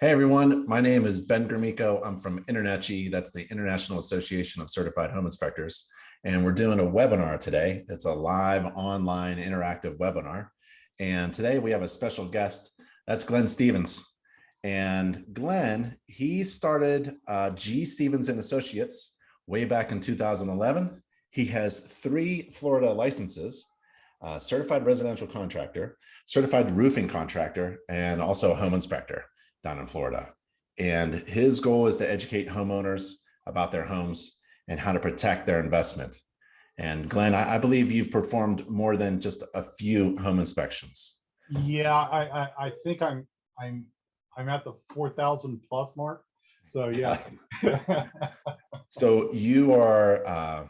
Hey everyone, my name is Ben Gromicko. I'm from InterNACHI, that's the International Association of Certified Home Inspectors. And we're doing a webinar today. It's a live online interactive webinar. And today we have a special guest, that's Glenn Stevens. And Glenn, he started G. Stevens and Associates way back in 2011. He has 3 Florida licenses, certified residential contractor, certified roofing contractor, and also a home inspector down in Florida. And his goal is to educate homeowners about their homes and how to protect their investment. And Glenn, I believe you've performed more than just a few home inspections. Yeah, I think I'm at the 4,000 plus mark. So yeah. So you are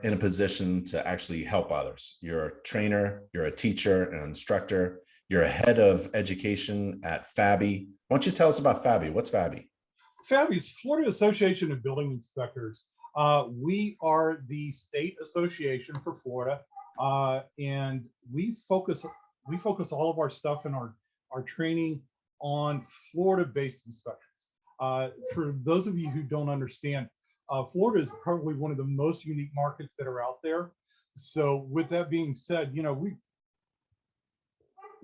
in a position to actually help others. You're a trainer, you're a teacher, an instructor. You're a head of education at FABI. Why don't you tell us about FABI? What's FABI? FABI is Florida Association of Building Inspectors. We are the state association for Florida, and we focus all of our stuff and our training on Florida-based inspections. For those of you who don't understand, Florida is probably one of the most unique markets that are out there. So with that being said, you know,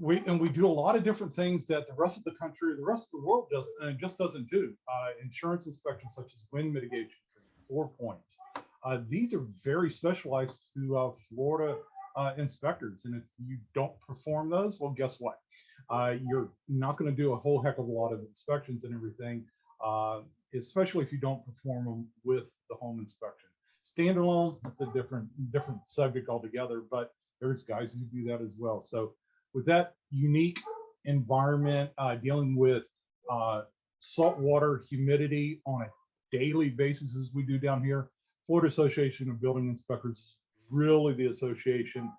we do a lot of different things that the rest of the country, the rest of the world doesn't, and it just doesn't do. Insurance inspections such as wind mitigation, 4 points. These are very specialized to Florida inspectors. And if you don't perform those, well, guess what? You're not going to do a whole heck of a lot of inspections and everything, especially if you don't perform them with the home inspection. Standalone, it's a different subject altogether, but there's guys who do that as well. So with that unique environment, dealing with salt water, humidity on a daily basis as we do down here, Florida Association of Building Inspectors is really the association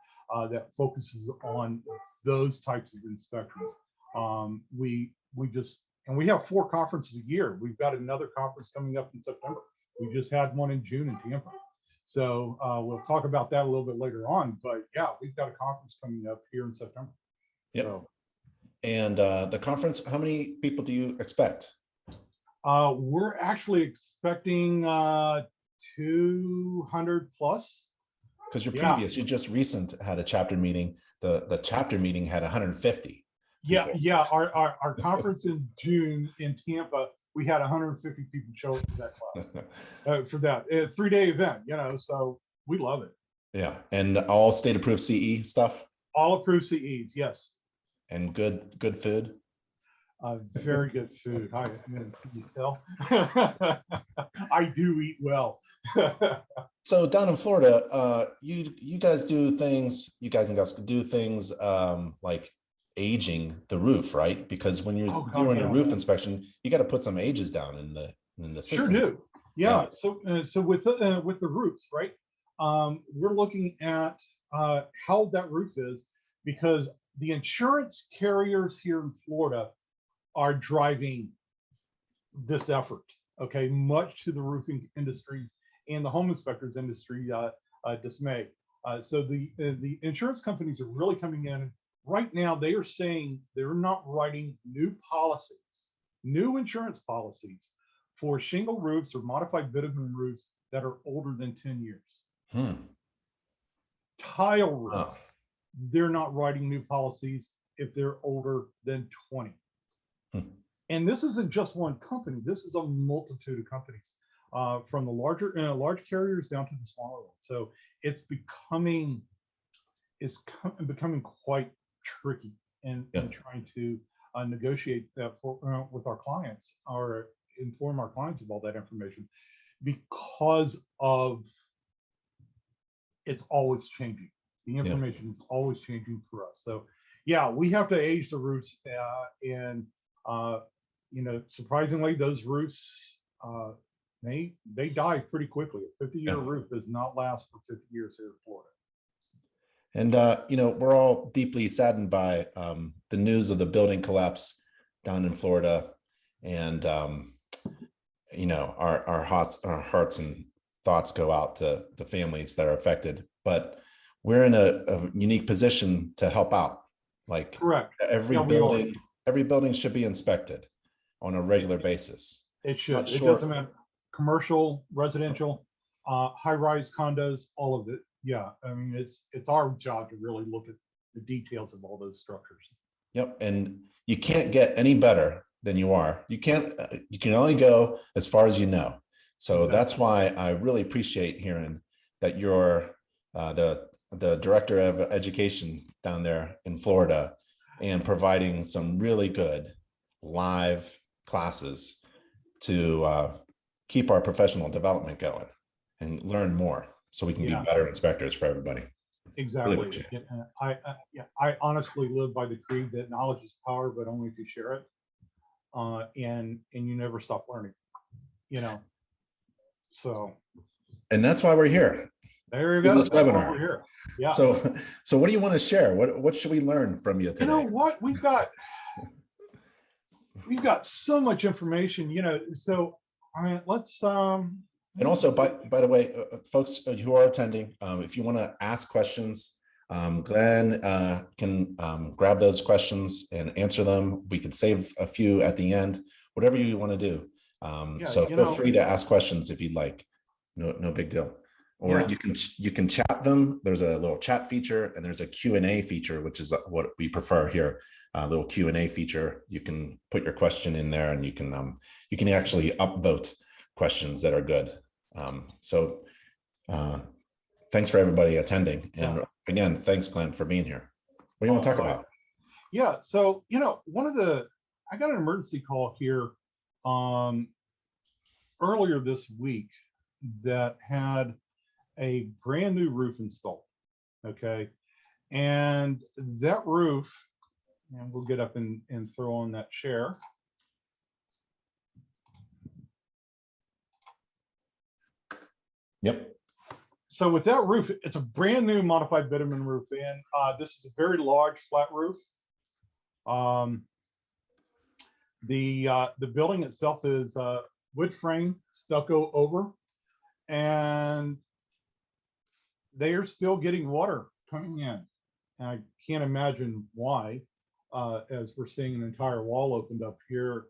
that focuses on those types of inspections. We have 4 conferences a year. We've got another conference coming up in September. We just had one in June in Tampa. So we'll talk about that a little bit later on, but yeah, we've got a conference coming up here in September. Yep. So, and the conference, how many people do you expect? We're actually expecting 200 plus. Because you just had a chapter meeting. The chapter meeting had 150. People. Yeah. Our conference in June in Tampa, we had 150 people show up for that class for that 3-day event. You know, so we love it. Yeah, and all state approved CE stuff. All approved CEs, yes. And good food. Very good food. Can you tell? I do eat well. So down in Florida, you guys do things. You guys and gals do things like aging the roof, right? Because when you're doing a roof inspection, you got to put some ages down in the system. Sure do. Yeah. So with the roofs, right? We're looking at how that roof is, because the insurance carriers here in Florida are driving this effort, okay, much to the roofing industry and the home inspectors industry dismay. So the insurance companies are really coming in. Right now, they are saying they're not writing new insurance policies for shingle roofs or modified bitumen roofs that are older than 10 years. Tile roofs, they're not writing new policies if they're older than 20. And this isn't just one company. This is a multitude of companies, from the large carriers down to the smaller ones. So it's becoming quite tricky in trying to negotiate that with our clients, or inform our clients of all that information, because of it's always changing. The information is always changing for us. So yeah, we have to age the roofs, and you know, surprisingly, those roofs they die pretty quickly. A 50-year roof does not last for 50 years here in Florida. And you know, we're all deeply saddened by the news of the building collapse down in Florida, and you know, our hearts and thoughts go out to the families that are affected. But we're in a unique position to help out. Like, correct. Every building should be inspected. on a regular basis. It should. Not It sure. doesn't matter. Commercial, residential, high-rise condos, all of it. Yeah, I mean, it's our job to really look at the details of all those structures. Yep, and you can't get any better than you are. You can't. You can only go as far as you know. So Exactly. that's why I really appreciate hearing that you're the director of education down there in Florida and providing some really good live classes to keep our professional development going and learn more so we can be better inspectors for everybody. Exactly. Really I honestly live by the creed that knowledge is power, but only if you share it. And you never stop learning, you know. So. And that's why we're here. There you go. This That's webinar. why we're here. Yeah. So what do you want to share? What should we learn from you today? You know what? We've got so much information, you know. So let's and also, by the way, folks who are attending, if you want to ask questions, Glenn can grab those questions and answer them. We can save a few at the end, whatever you want to do. So feel free to ask questions if you'd like. No big deal. Or you can chat them. There's a little chat feature and there's a Q&A feature, which is what we prefer here. A little Q&A feature. You can put your question in there and you can actually upvote questions that are good. Thanks for everybody attending. And again, thanks, Glenn, for being here. What do you want to talk about? Yeah, so, you know, I got an emergency call here earlier this week that had a brand new roof installed. Okay. And that roof, and we'll get up and throw on that chair. Yep. So with that roof, it's a brand new modified bitumen roof, and this is a very large flat roof. The building itself is wood frame, stucco over, and they are still getting water coming in. And I can't imagine why, as we're seeing an entire wall opened up here,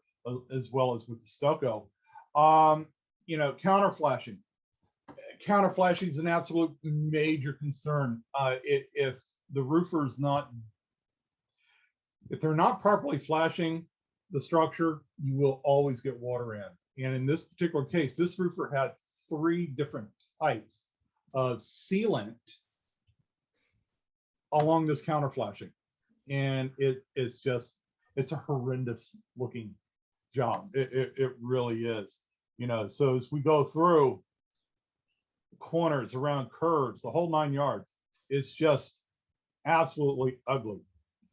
as well as with the stucco. You know, counter flashing. Counter flashing is an absolute major concern. If the roofer's if they're not properly flashing the structure, you will always get water in. And in this particular case, this roofer had 3 different types of sealant along this counter flashing. And it's a horrendous looking job. It really is, you know. So as we go through corners, around curves, the whole 9 yards, it's just absolutely ugly.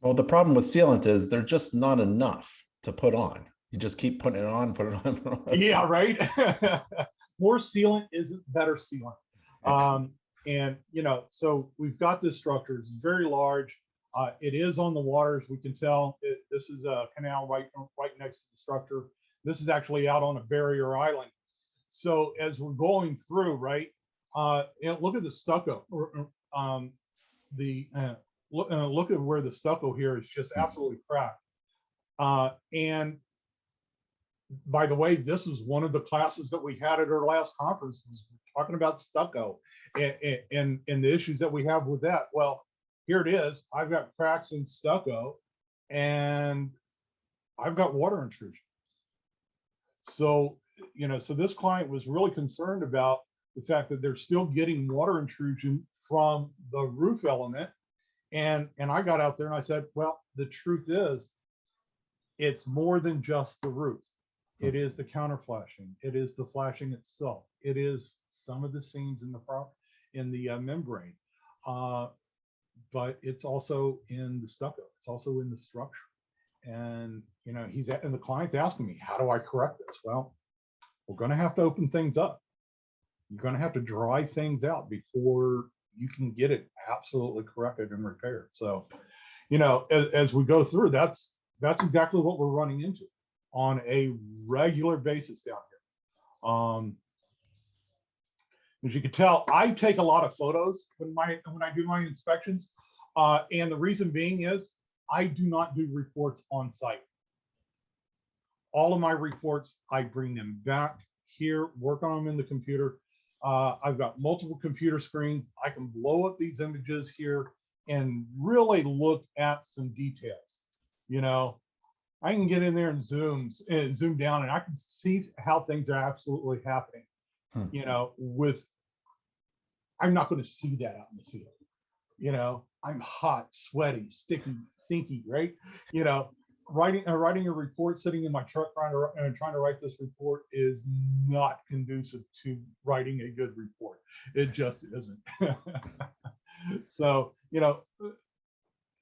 Well, the problem with sealant is they're just not enough to put on. You just keep putting it on, put it on, put it on. Yeah, right. More sealant isn't better sealant. And you know, so we've got this structure. It's very large. It is on the water, as we can tell. This is a canal right next to the structure. This is actually out on a barrier island. So as we're going through, right, look at the stucco. Look at where the stucco here is just absolutely cracked. And by the way, this is one of the classes that we had at our last conference, was talking about stucco and the issues that we have with that. Well, here it is. I've got cracks in stucco and I've got water intrusion. So, you know, so this client was really concerned about the fact that they're still getting water intrusion from the roof element. And I got out there and I said, well, the truth is, it's more than just the roof. It is the counter flashing. It is the flashing itself. It is some of the seams in the membrane, but it's also in the stucco. It's also in the structure. And you know, and the client's asking me, how do I correct this? Well, we're going to have to open things up. You're going to have to dry things out before you can get it absolutely corrected and repaired. So, you know, as we go through, that's exactly what we're running into on a regular basis down here. As you can tell, I take a lot of photos when I do my inspections, and the reason being is I do not do reports on site. all of my reports, I bring them back here, work on them in the computer. I've got multiple computer screens. I can blow up these images here and really look at some details. You know, I can get in there and zoom down, and I can see how things are absolutely happening. You know, I'm not going to see that out in the field. You know, I'm hot, sweaty, sticky, stinky, right? You know, writing a report, sitting in my truck trying to write this report is not conducive to writing a good report. It just isn't. So, you know,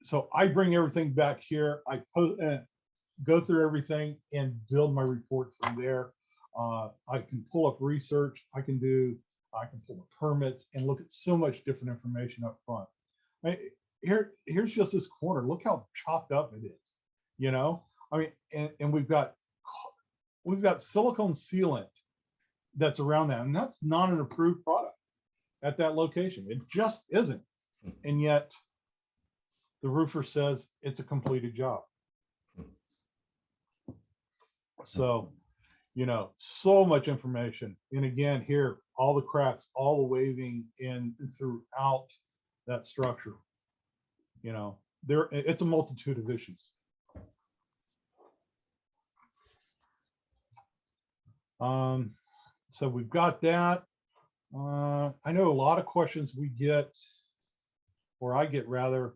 so I bring everything back here. I go through everything and build my report from there. I can pull up research. I can pull up permits and look at so much different information up front. Here's just this corner. Look how chopped up it is. You know, I mean, and we've got silicone sealant that's around that, and that's not an approved product at that location. It just isn't. And yet the roofer says it's a completed job. So, you know, so much information. And again, here, all the cracks, all the waving in throughout that structure. You know, it's a multitude of issues. So we've got that. I know a lot of questions we get, or I get rather,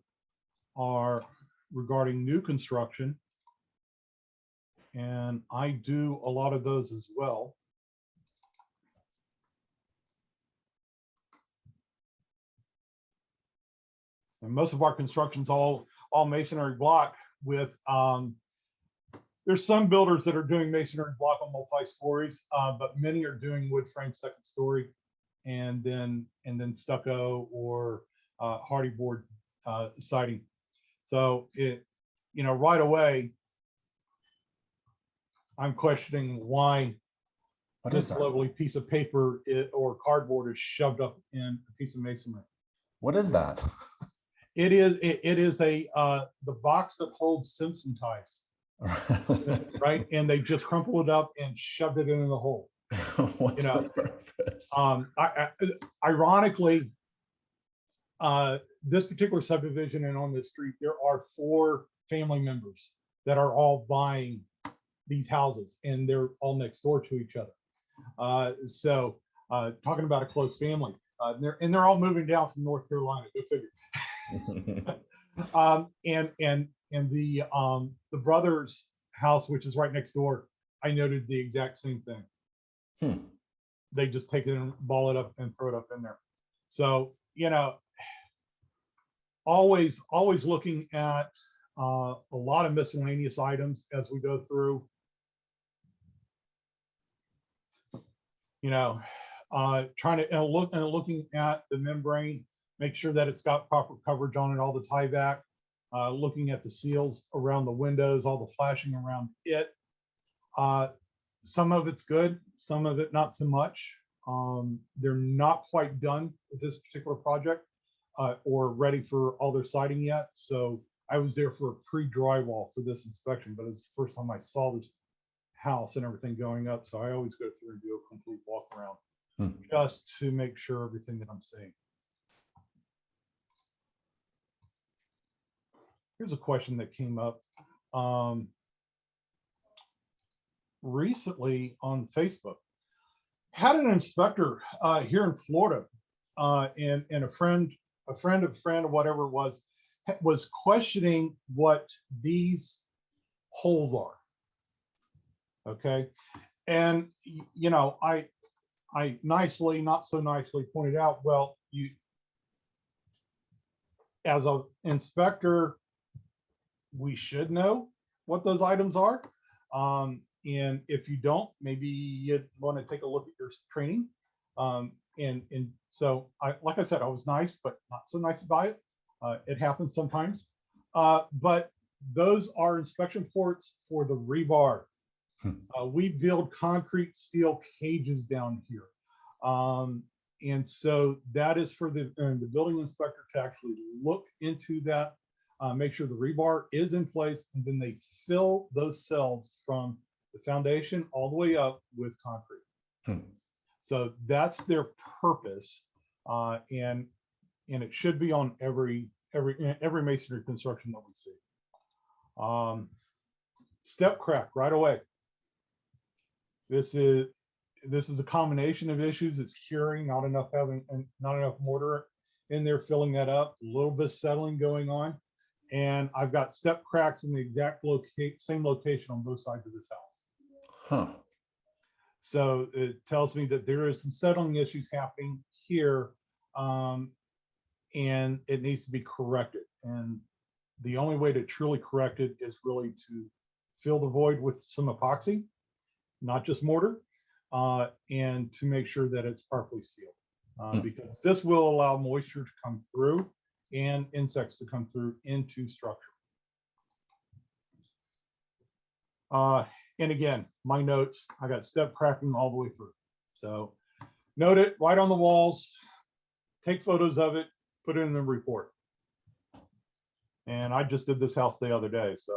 are regarding new construction. And I do a lot of those as well. And most of our construction's all masonry block with, there's some builders that are doing masonry block on multi-stories, but many are doing wood frame second story and then stucco or hardy board siding. So it, you know, right away, I'm questioning why this lovely piece of paper or cardboard is shoved up in a piece of masonry. What is that? It is a the box that holds Simpson ties, right? And they just crumpled it up and shoved it in the hole. What's the purpose? Ironically, this particular subdivision and on this street, there are 4 family members that are all buying these houses, and they're all next door to each other. So talking about a close family, they're all moving down from North Carolina. Go figure. And the brother's house, which is right next door, I noted the exact same thing. They just take it and ball it up and throw it up in there. So, you know, always looking at a lot of miscellaneous items as we go through. You know, trying to looking at the membrane, make sure that it's got proper coverage on it, all the tie back, looking at the seals around the windows, all the flashing around it. Some of it's good, some of it not so much. They're not quite done with this particular project or ready for all their siding yet. So I was there for a pre-drywall for this inspection, but it's the first time I saw this house and everything going up. So I always go through and do a complete walk around just to make sure everything that I'm seeing. Here's a question that came up recently on Facebook. Had an inspector here in Florida, and a friend of whatever it was questioning what these holes are. Okay, and you know, I nicely, not so nicely pointed out, well, you as an inspector, we should know what those items are. And if you don't, maybe you'd want to take a look at your training. And so like I said, I was nice, but not so nice about it. It happens sometimes. But those are inspection ports for the rebar. We build concrete steel cages down here. And so that is for the building inspector to actually look into that, make sure the rebar is in place, and then they fill those cells from the foundation all the way up with concrete. So that's their purpose, and it should be on every masonry construction that we see. Step crack right away. This is a combination of issues. It's curing, not enough mortar in there filling that up, a little bit of settling going on, and I've got step cracks in the exact same location on both sides of this house. Huh. So it tells me that there is some settling issues happening here, and it needs to be corrected. And the only way to truly correct it is really to fill the void with some epoxy, not just mortar, and to make sure that it's properly sealed, because this will allow moisture to come through and insects to come through into structure. And again, my notes, I got step cracking all the way through. So note it right on the walls, take photos of it, put it in the report. And I just did this house the other day, so.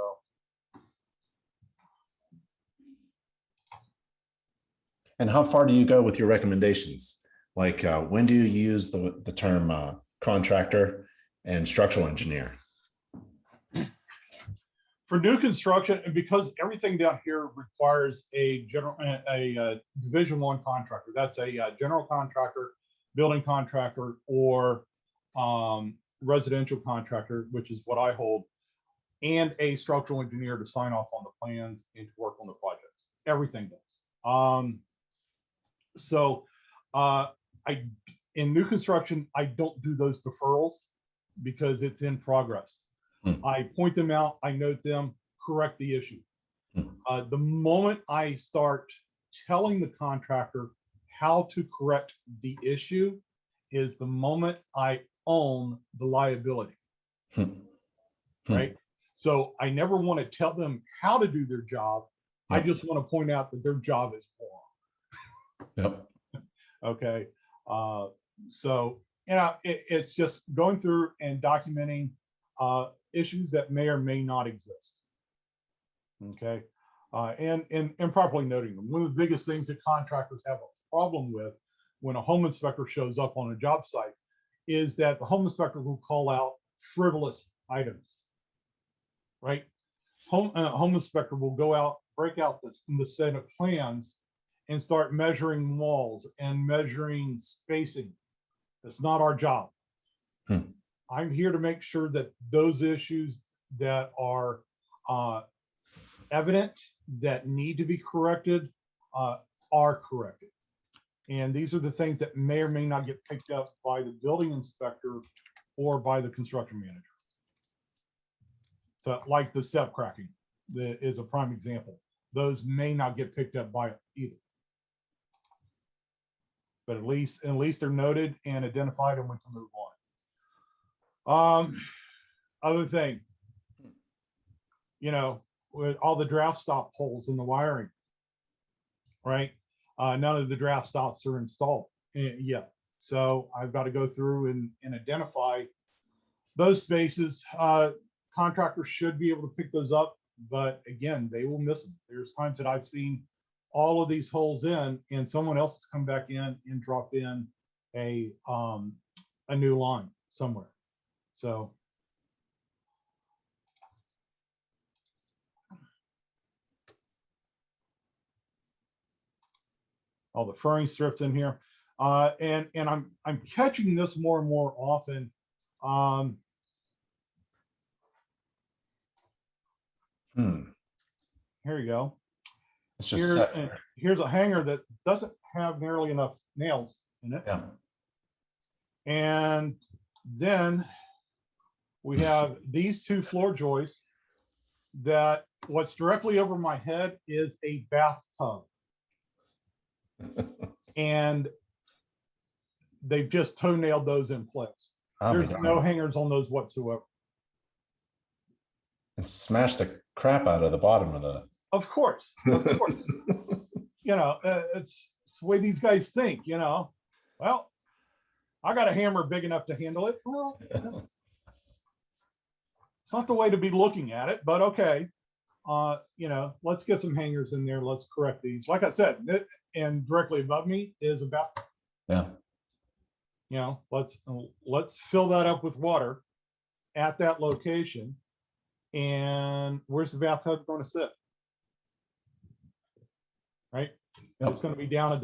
And how far do you go with your recommendations? Like when do you use the term contractor and structural engineer? For new construction, and because everything down here requires a Division I contractor, that's a general contractor, building contractor, or residential contractor, which is what I hold, and a structural engineer to sign off on the plans and to work on the projects. Everything does. In new construction, I don't do those deferrals because it's in progress. I point them out, I note them, correct the issue. The moment I start telling the contractor how to correct the issue is the moment I own the liability, right? So I never want to tell them how to do their job. I just want to point out that their job is wrong. Okay. So, it's just going through and documenting issues that may or may not exist. Okay. And properly noting them. One of the biggest things that contractors have a problem with when a home inspector shows up on a job site is that the home inspector will call out frivolous items, right? Home inspector will go out, break out the set of plans and start measuring walls and measuring spacing. That's not our job. I'm here to make sure that those issues that are evident, that need to be corrected, are corrected. And these are the things that may or may not get picked up by the building inspector or by the construction manager. So like the step cracking is a prime example. Those may not get picked up by either. But at least they're noted and identified, and we can move on. Other thing, with all the draft stop holes in the wiring, right? None of the draft stops are installed yet. So I've got to go through and identify those spaces. Contractors should be able to pick those up, but again, they will miss them. There's times that I've seen all of these holes in and someone else has come back in and dropped in a new line somewhere. So all the furring strips in here, and I'm catching this more and more often. Here you go. It's just here's a hanger that doesn't have nearly enough nails in it. Yeah. And then we have these two floor joists that what's directly over my head is a bathtub. And they've just toenailed those in place. There's no hangers on those whatsoever. And smash the crap out of the bottom of the. Of course. It's the way these guys think, well, I got a hammer big enough to handle it. Well, it's not the way to be looking at it, but okay. you know, let's get some hangers in there. Let's correct these. Like I said, and directly above me is a bathroom. Yeah. You know, let's fill that up with water at that location. And where's the bathtub going to sit? Right? Yep. It's going to be down at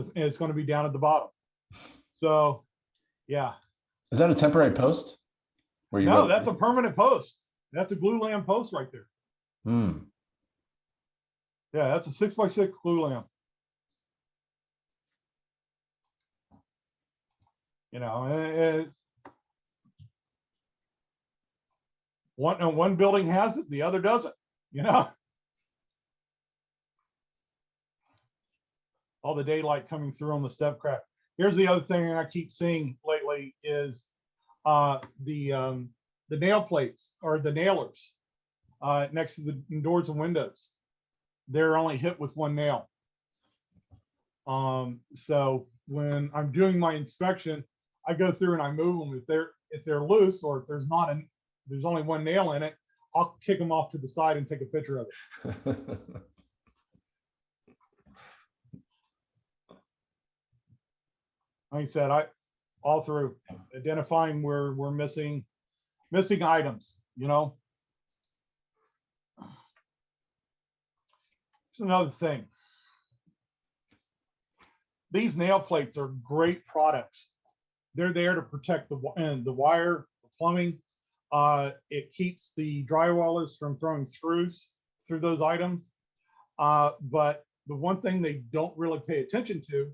the bottom. So, yeah. Is that a temporary post? Where you No, that's a permanent post. That's a glue lamp post right there. Hmm. Yeah, that's a 6x6 glue lamp. You know, it's, one building has it, the other doesn't. You know, all the daylight coming through on the step crack. Here's the other thing I keep seeing lately is the nail plates or the nailers next to the doors and windows. They're only hit with one nail. So when I'm doing my inspection, I go through and I move them. If they're loose or if there's only one nail in it, I'll kick them off to the side and take a picture of it. Like I said, all through identifying where we're missing items, you know. It's another thing. These nail plates are great products. They're there to protect the wire, the plumbing. It keeps the drywallers from throwing screws through those items. But the one thing they don't really pay attention to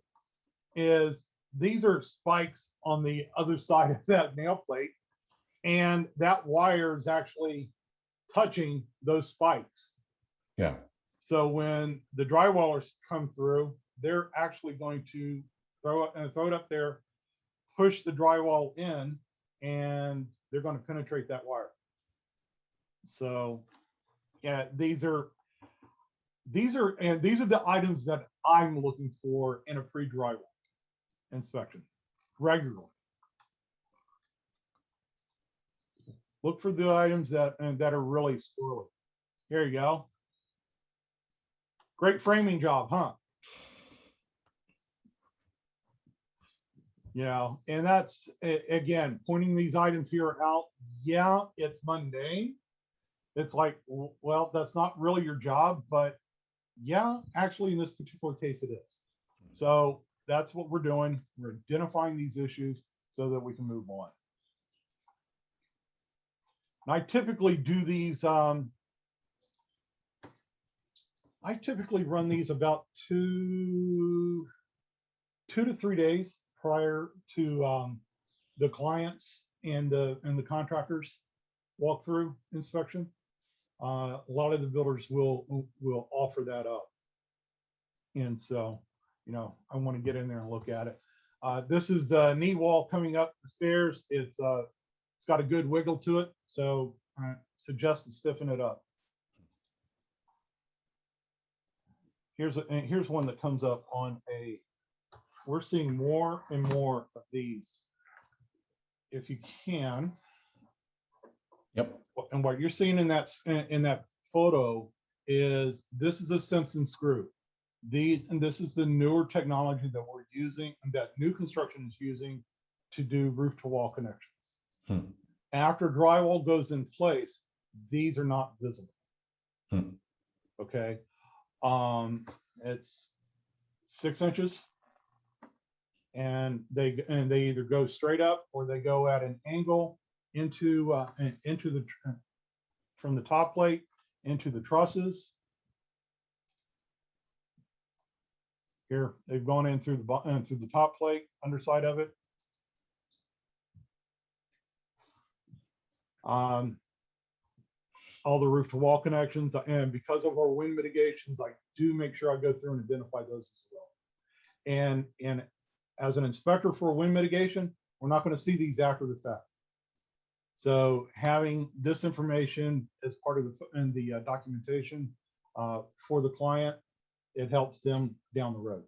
is these are spikes on the other side of that nail plate, and that wire is actually touching those spikes. Yeah. So when the drywallers come through, they're actually going to throw it up there, push the drywall in, and they're going to penetrate that wire. So yeah, these are the items that I'm looking for in a pre-drywall inspection regularly. Look for the items that are really squirrely. Here you go. Great framing job, huh? You know, and that's, again, pointing these items here out. Yeah, it's mundane. It's like, well, that's not really your job, but yeah, actually in this particular case it is. So that's what we're doing. We're identifying these issues so that we can move on. And I typically do these, I typically run these about two to 3 days prior to the clients and the contractors walkthrough inspection. A lot of the builders will offer that up, and so, you know, I want to get in there and look at it. This is the knee wall coming up the stairs. It's got a good wiggle to it, so I suggest to stiffen it up. Here's one that comes up on a. We're seeing more and more of these. If you can. Yep. And what you're seeing in that photo is this is a Simpson screw. This is the newer technology that we're using and that new construction is using to do roof to wall connections. After drywall goes in place, these are not visible. Okay. It's 6 inches. And they either go straight up or they go at an angle into the from the top plate into the trusses. Here they've gone in through the top plate, underside of it. All the roof to wall connections, and because of our wind mitigations, I do make sure I go through and identify those as well. And as an inspector for wind mitigation, we're not going to see these after the fact. So having this information as part of the documentation for the client, it helps them down the road.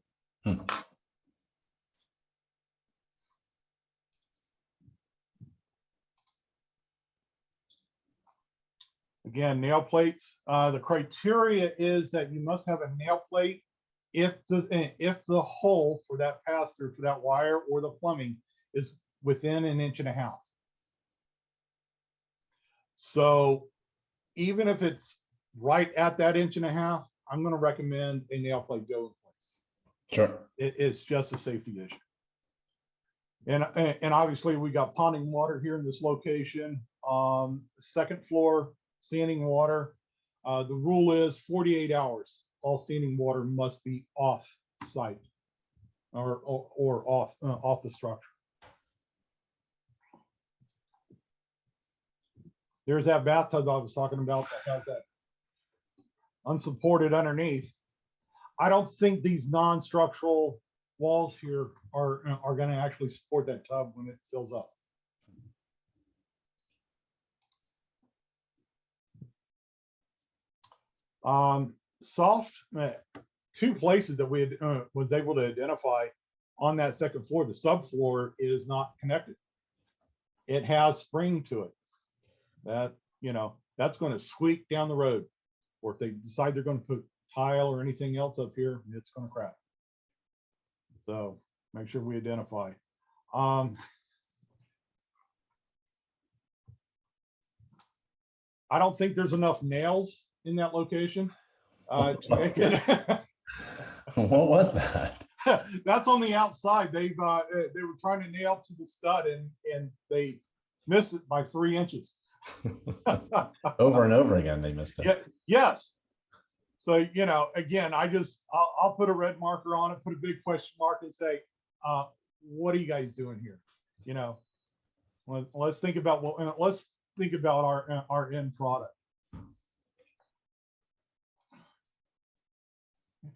Again, nail plates. The criteria is that you must have a nail plate if the hole for that pass through for that wire or the plumbing is within 1.5 inches. So even if it's right at that 1.5 inches, I'm going to recommend a nail plate go in place. Sure. It's just a safety issue. And obviously we got ponding water here in this location. Second floor, standing water. The rule is 48 hours. All standing water must be off site or off the structure. There's that bathtub I was talking about that has that unsupported underneath. I don't think these non-structural walls here are going to actually support that tub when it fills up. Soft, two places that we had, was able to identify on that second floor. The subfloor is not connected. It has spring to it. That, you know, that's going to squeak down the road. Or if they decide they're going to put tile or anything else up here, it's going to crack. So make sure we identify. I don't think there's enough nails in that location to make it. What was that? That's on the outside. They were trying to nail to the stud and they missed it by 3 inches. Over and over again, they missed it. Yeah, yes. So, you know, again, I'll put a red marker on it, put a big question mark and say, what are you guys doing here? You know, let's think about our end product.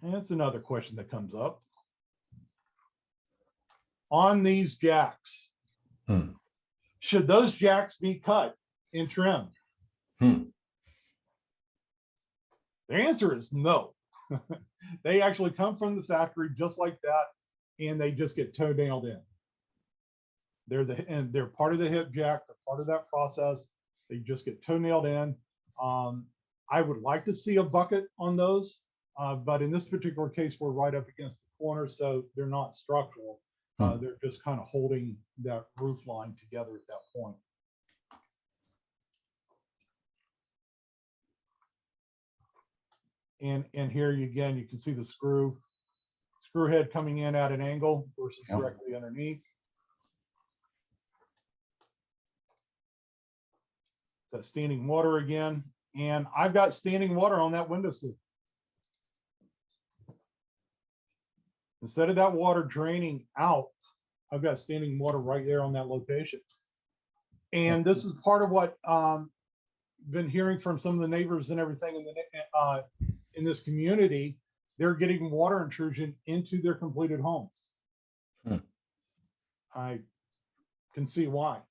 And that's another question that comes up. On these jacks, should those jacks be cut and trimmed? The answer is no. They actually come from the factory just like that, and they just get toe nailed in. They're part of the hip jack. They're part of that process. They just get toe nailed in. I would like to see a bucket on those, but in this particular case, we're right up against the corner, so they're not structural. They're just kind of holding that roof line together at that point. And here again, you can see the screw head coming in at an angle versus directly underneath. That standing water again. And I've got standing water on that windowsill. Instead of that water draining out, I've got standing water right there on that location. And this is part of what been hearing from some of the neighbors and everything in this community. They're getting water intrusion into their completed homes. I can see why.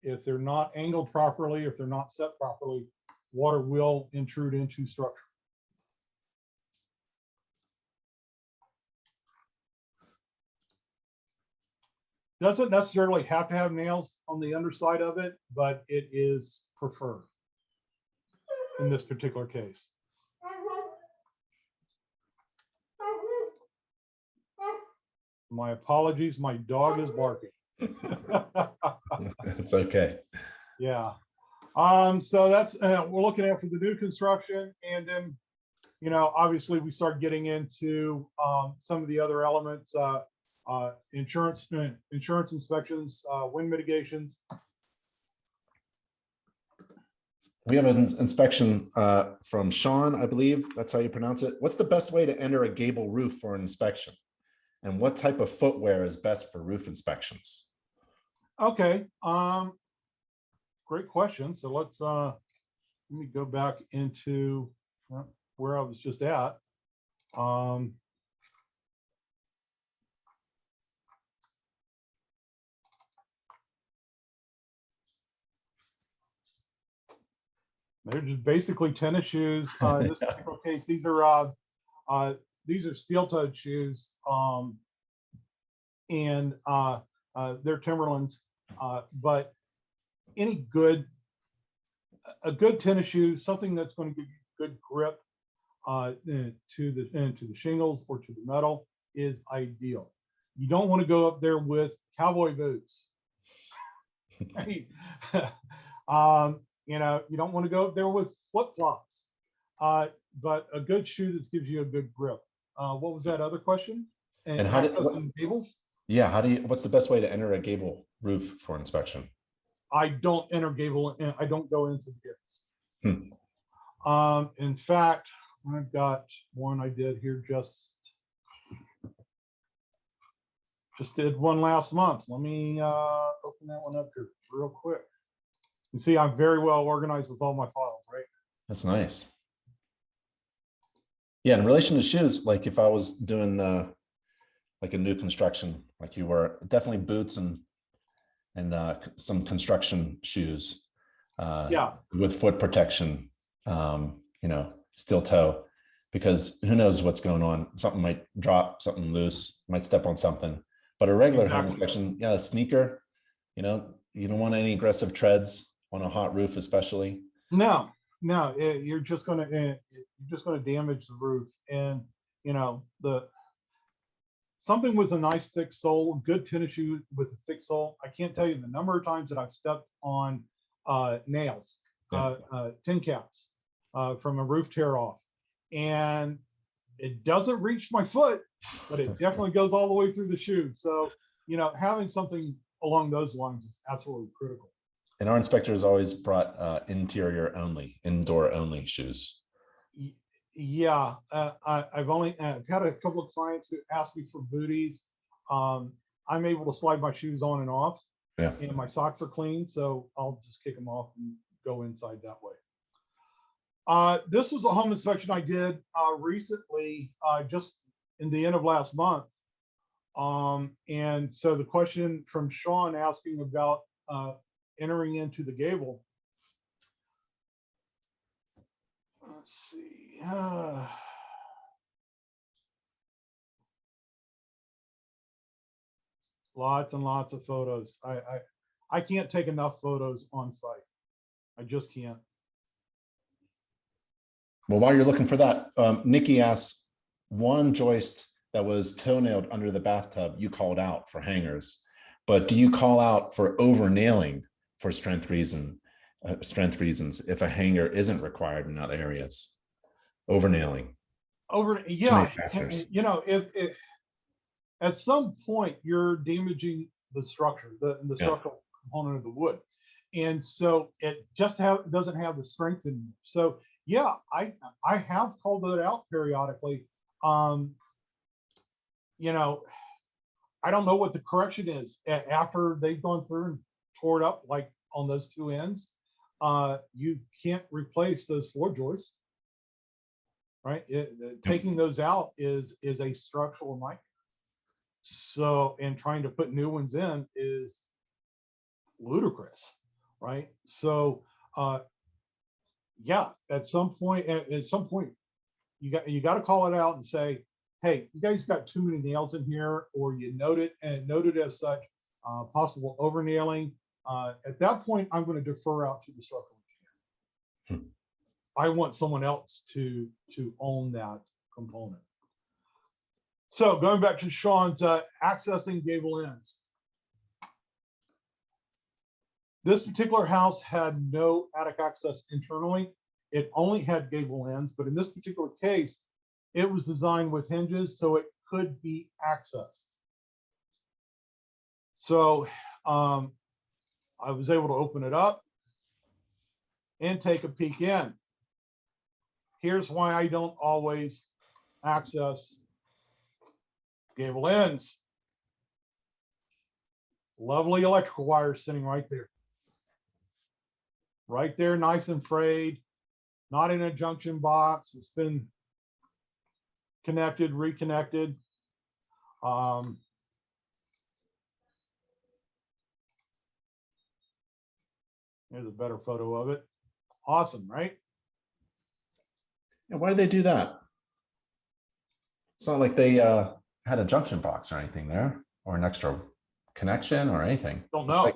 If they're not angled properly, if they're not set properly, water will intrude into structure. Doesn't necessarily have to have nails on the underside of it, but it is preferred in this particular case. My apologies, my dog is barking. It's okay. Yeah. So that's we're looking at for the new construction, and then, you know, obviously we start getting into some of the other elements, insurance inspections, wind mitigations. We have an inspection from Sean, I believe that's how you pronounce it. What's the best way to enter a gable roof for an inspection? And what type of footwear is best for roof inspections? Okay, great question. So let's let me go back into where I was just at. They're just basically tennis shoes. In this particular case, these are steel-toed shoes, and they're Timberlands. But any good a good tennis shoe, something that's going to give you good grip to the shingles or to the metal is ideal. You don't want to go up there with cowboy boots. Right? You know, you don't want to go up there with flip-flops. But a good shoe that gives you a good grip. What was that other question? And how did Accessing gables? yeah, how do you what's the best way to enter a gable roof for inspection? I don't enter gable and I don't go into the gables. In fact, I've got one I did here just did one last month. Let me open that one up here real quick. You see, I'm very well organized with all my files, right? That's nice. Yeah, in relation to shoes, like if I was doing like a new construction, like you were, definitely boots and some construction shoes Yeah, with foot protection, you know, steel toe, because who knows what's going on. Something might drop, something loose, might step on something. But a regular home exactly. inspection, yeah, a sneaker, you know, you don't want any aggressive treads on a hot roof, especially. No, no, you're just gonna damage the roof, and you know something with a nice thick sole, good tennis shoe with a thick sole. I can't tell you the number of times that I've stepped on nails, Yeah. tin caps from a roof tear off, and it doesn't reach my foot, but it definitely goes all the way through the shoe. So, you know, having something along those lines is absolutely critical. And our inspectors always brought interior only, indoor only shoes. Yeah, I've had a couple of clients who ask me for booties. I'm able to slide my shoes on and off, Yeah. and my socks are clean, so I'll just kick them off and go inside that way. This was a home inspection I did recently, just in the end of last month. And so the question from Sean asking about entering into the gable. Let's see. Lots and lots of photos. I can't take enough photos on site. I just can't. Well, while you're looking for that, Nikki asks, one joist that was toe-nailed under the bathtub, you called out for hangers, but do you call out for over nailing for strength reasons if a hanger isn't required in other areas? Over nailing. Yeah, you know, if at some point you're damaging the structure, the structural component of the wood, and so it just doesn't have the strength anymore. So yeah, I have called it out periodically. You know, I don't know what the correction is after they've gone through and tore it up, like on those two ends. You can't replace those floor joists, right? Taking those out is a structural nightmare. So, and trying to put new ones in is ludicrous, right? So, yeah, at some point, you got to call it out and say, hey, you guys got too many nails in here, or you note it as such, possible over nailing. At that point, I'm going to defer out to the structural engineer. I want someone else to own that component. So going back to Sean's accessing gable ends. This particular house had no attic access internally. It only had gable ends, but in this particular case, it was designed with hinges so it could be accessed. So I was able to open it up and take a peek in. Here's why I don't always access gable ends. Lovely electrical wires sitting right there. Right there, nice and frayed, not in a junction box. It's been connected, reconnected. Here's a better photo of it. Awesome, right? Yeah, why did they do that? It's not like they had a junction box or anything there, or an extra connection or anything. Don't know.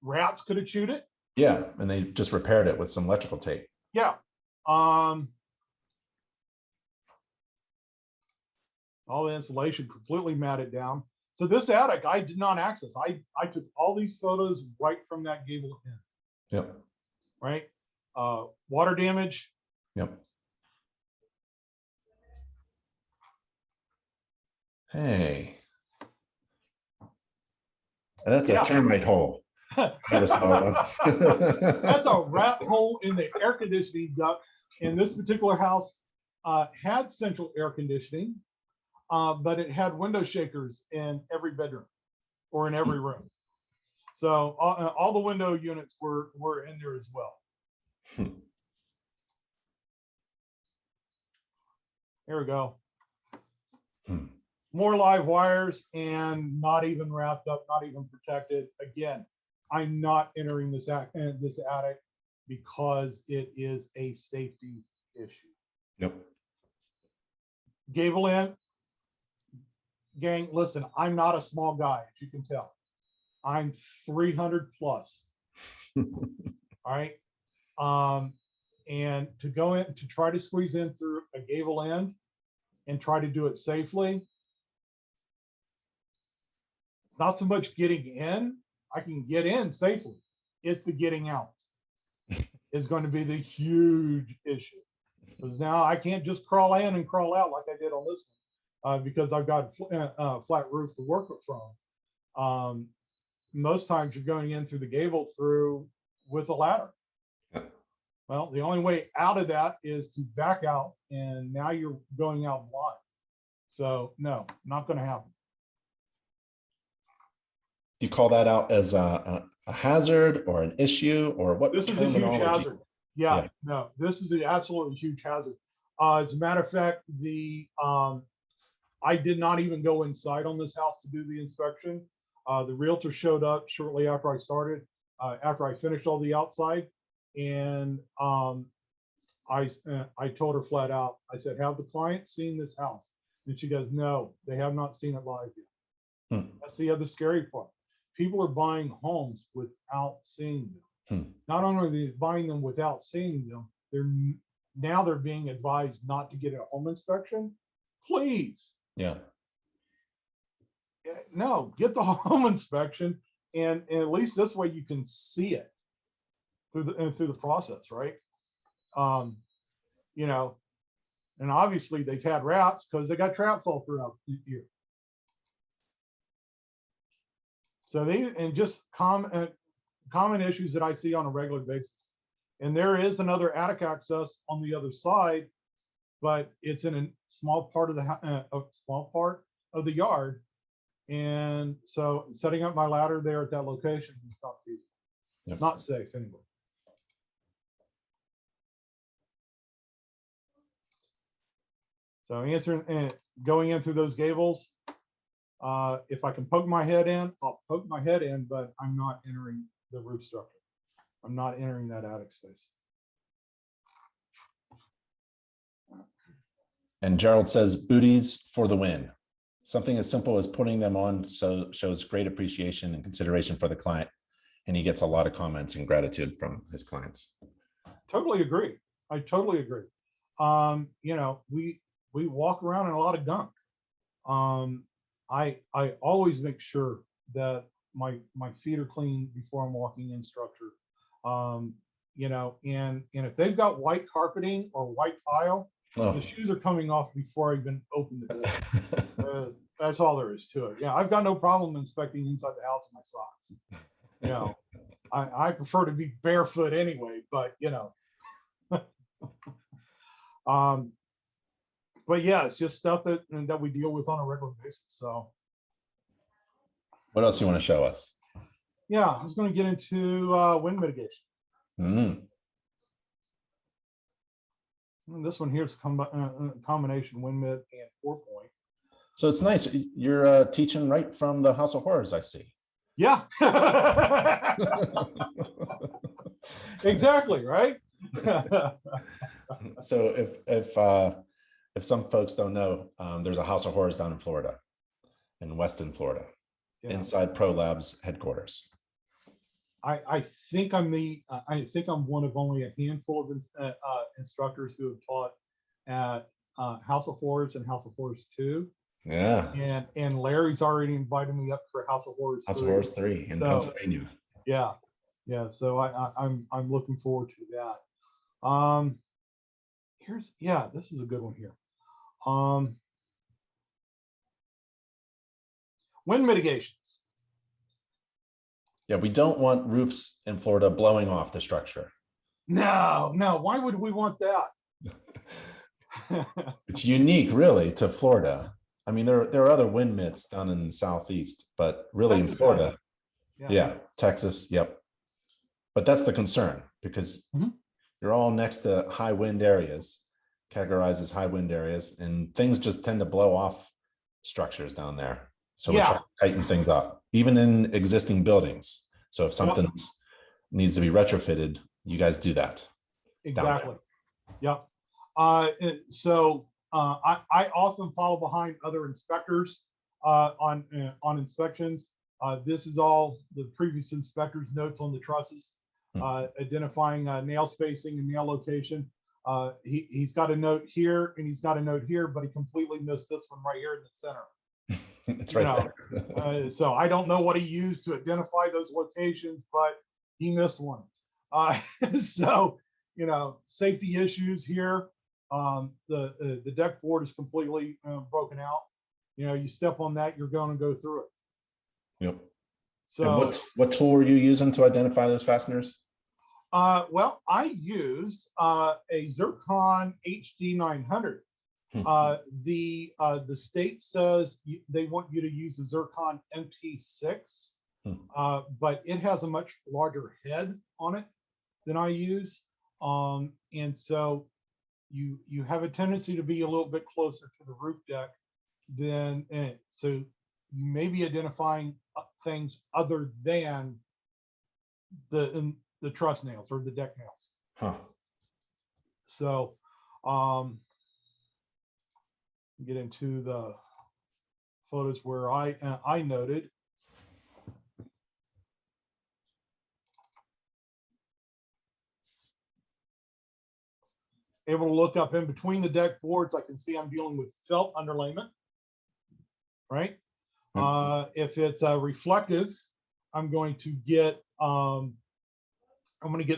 Rats could have chewed it. Yeah, and they just repaired it with some electrical tape. Yeah. All the insulation completely matted down. So this attic I did not access. I took all these photos right from that gable end, Yep. right? Water damage. Yep. Hey. That's a termite hole. Never saw one. That's a rat hole in the air conditioning duct. And this particular house had central air conditioning, but it had window shakers in every bedroom or in every room. So all the window units were in there as well. Here we go. More live wires and not even wrapped up, not even protected. Again, I'm not entering this attic because it is a safety issue. Yep. Gable end, gang, listen, I'm not a small guy, as you can tell. I'm 300 plus. All right. And to go in, to try to squeeze in through a gable end and try to do it safely, it's not so much getting in. I can get in safely. It's the getting out is going to be the huge issue. Because now I can't just crawl in and crawl out like I did on this one, because I've got flat roof to work from. Most times you're going in through the gable through with a ladder. Well, the only way out of that is to back out, and now you're going out blind. So no, not going to happen. Do you call that out as a hazard or an issue, or what? This is a huge hazard. Yeah, no, this is an absolutely huge hazard. As a matter of fact, I did not even go inside on this house to do the inspection. The realtor showed up shortly after I started, after I finished all the outside, and I told her flat out, I said, have the client seen this house? And she goes, no, they have not seen it live yet. That's the other scary part. People are buying homes without seeing them. Not only are they buying them without seeing them, they're being advised not to get a home inspection. Please. Yeah. No, get the home inspection, and at least this way you can see it through the process, right? You know, and obviously they've had rats because they got traps all throughout the year. So just common issues that I see on a regular basis. And there is another attic access on the other side, but it's in a small part of the yard. And so setting up my ladder there at that location is not feasible. Yep. Not safe anyway. So going in through those gables, if I can poke my head in, I'll poke my head in, but I'm not entering the roof structure. I'm not entering that attic space. And Gerald says, booties for the win. Something as simple as putting them on shows great appreciation and consideration for the client. And he gets a lot of comments and gratitude from his clients. Totally agree. I totally agree. You know, we walk around in a lot of gunk. I always make sure that my feet are clean before I'm walking in structure. You know, and if they've got white carpeting or white tile, the shoes are coming off before I even open the door. That's all there is to it. Yeah, I've got no problem inspecting inside the house in my socks. You know, I prefer to be barefoot anyway, but you know. But yeah, it's just stuff that we deal with on a regular basis. So what else you want to show us? Yeah, I was going to get into wind mitigation. And this one here is combination wind mid and 4-point. So it's nice. You're teaching right from the House of Horrors, I see. Yeah. Exactly, right? So if some folks don't know, there's a House of Horrors down in Florida, in Weston, Florida, inside Pro Labs headquarters. I think I think I'm one of only a handful of instructors who have taught at House of Horrors and House of Horrors 2. Yeah. And Larry's already invited me up for House of Horrors 3. House of Horrors 3 in Pennsylvania. Yeah, yeah. So I'm looking forward to that. This is a good one here. Wind mitigations. Yeah, we don't want roofs in Florida blowing off the structure. No, why would we want that? It's unique, really, to Florida. I mean, there are other wind mitts down in the southeast, but really Texas, in Florida, yeah, Texas, yep. But that's the concern, because you're all next to high wind areas, categorized as high wind areas, and things just tend to blow off structures down there. So we're trying to tighten things up, even in existing buildings. So if something needs to be retrofitted, you guys do that. Exactly. Yep. So I often follow behind other inspectors on inspections. This is all the previous inspector's notes on the trusses, identifying nail spacing and nail location. He's got a note here and he's got a note here, but he completely missed this one right here in the center. It's right there. So I don't know what he used to identify those locations, but he missed one. So, safety issues here. The deck board is completely broken out. You step on that, you're going to go through it. Yep. So and what tool were you using to identify those fasteners? Well, I used a Zircon HD 900. The state says they want you to use the Zircon MT6, but it has a much larger head on it than I use, and so you have a tendency to be a little bit closer to the roof deck than so you may be identifying things other than the truss nails or the deck nails. So get into the photos where I noted. Able to look up in between the deck boards. I can see I'm dealing with felt underlayment, right? If it's reflective, I'm going to get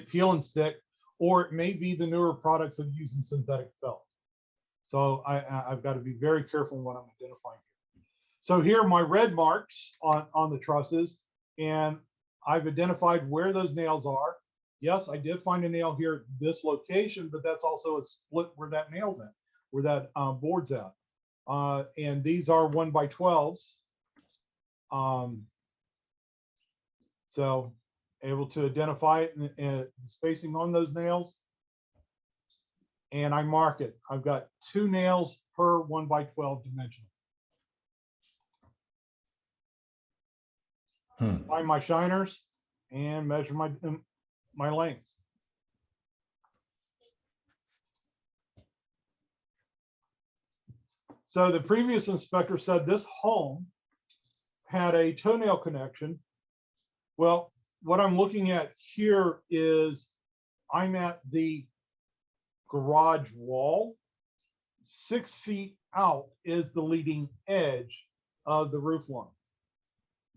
peel and stick, or it may be the newer products of using synthetic felt. So I've got to be very careful when I'm identifying here. So here are my red marks on the trusses, and I've identified where those nails are. Yes, I did find a nail here at this location, but that's also a split where that nail's at, where that board's at. And these are 1x12s. So able to identify it and the spacing on those nails. And I mark it. I've got 2 nails per 1x12 dimensional. Find my shiners and measure my lengths. So the previous inspector said this home had a toenail connection. Well, what I'm looking at here is I'm at the garage wall. 6 feet out is the leading edge of the roof line.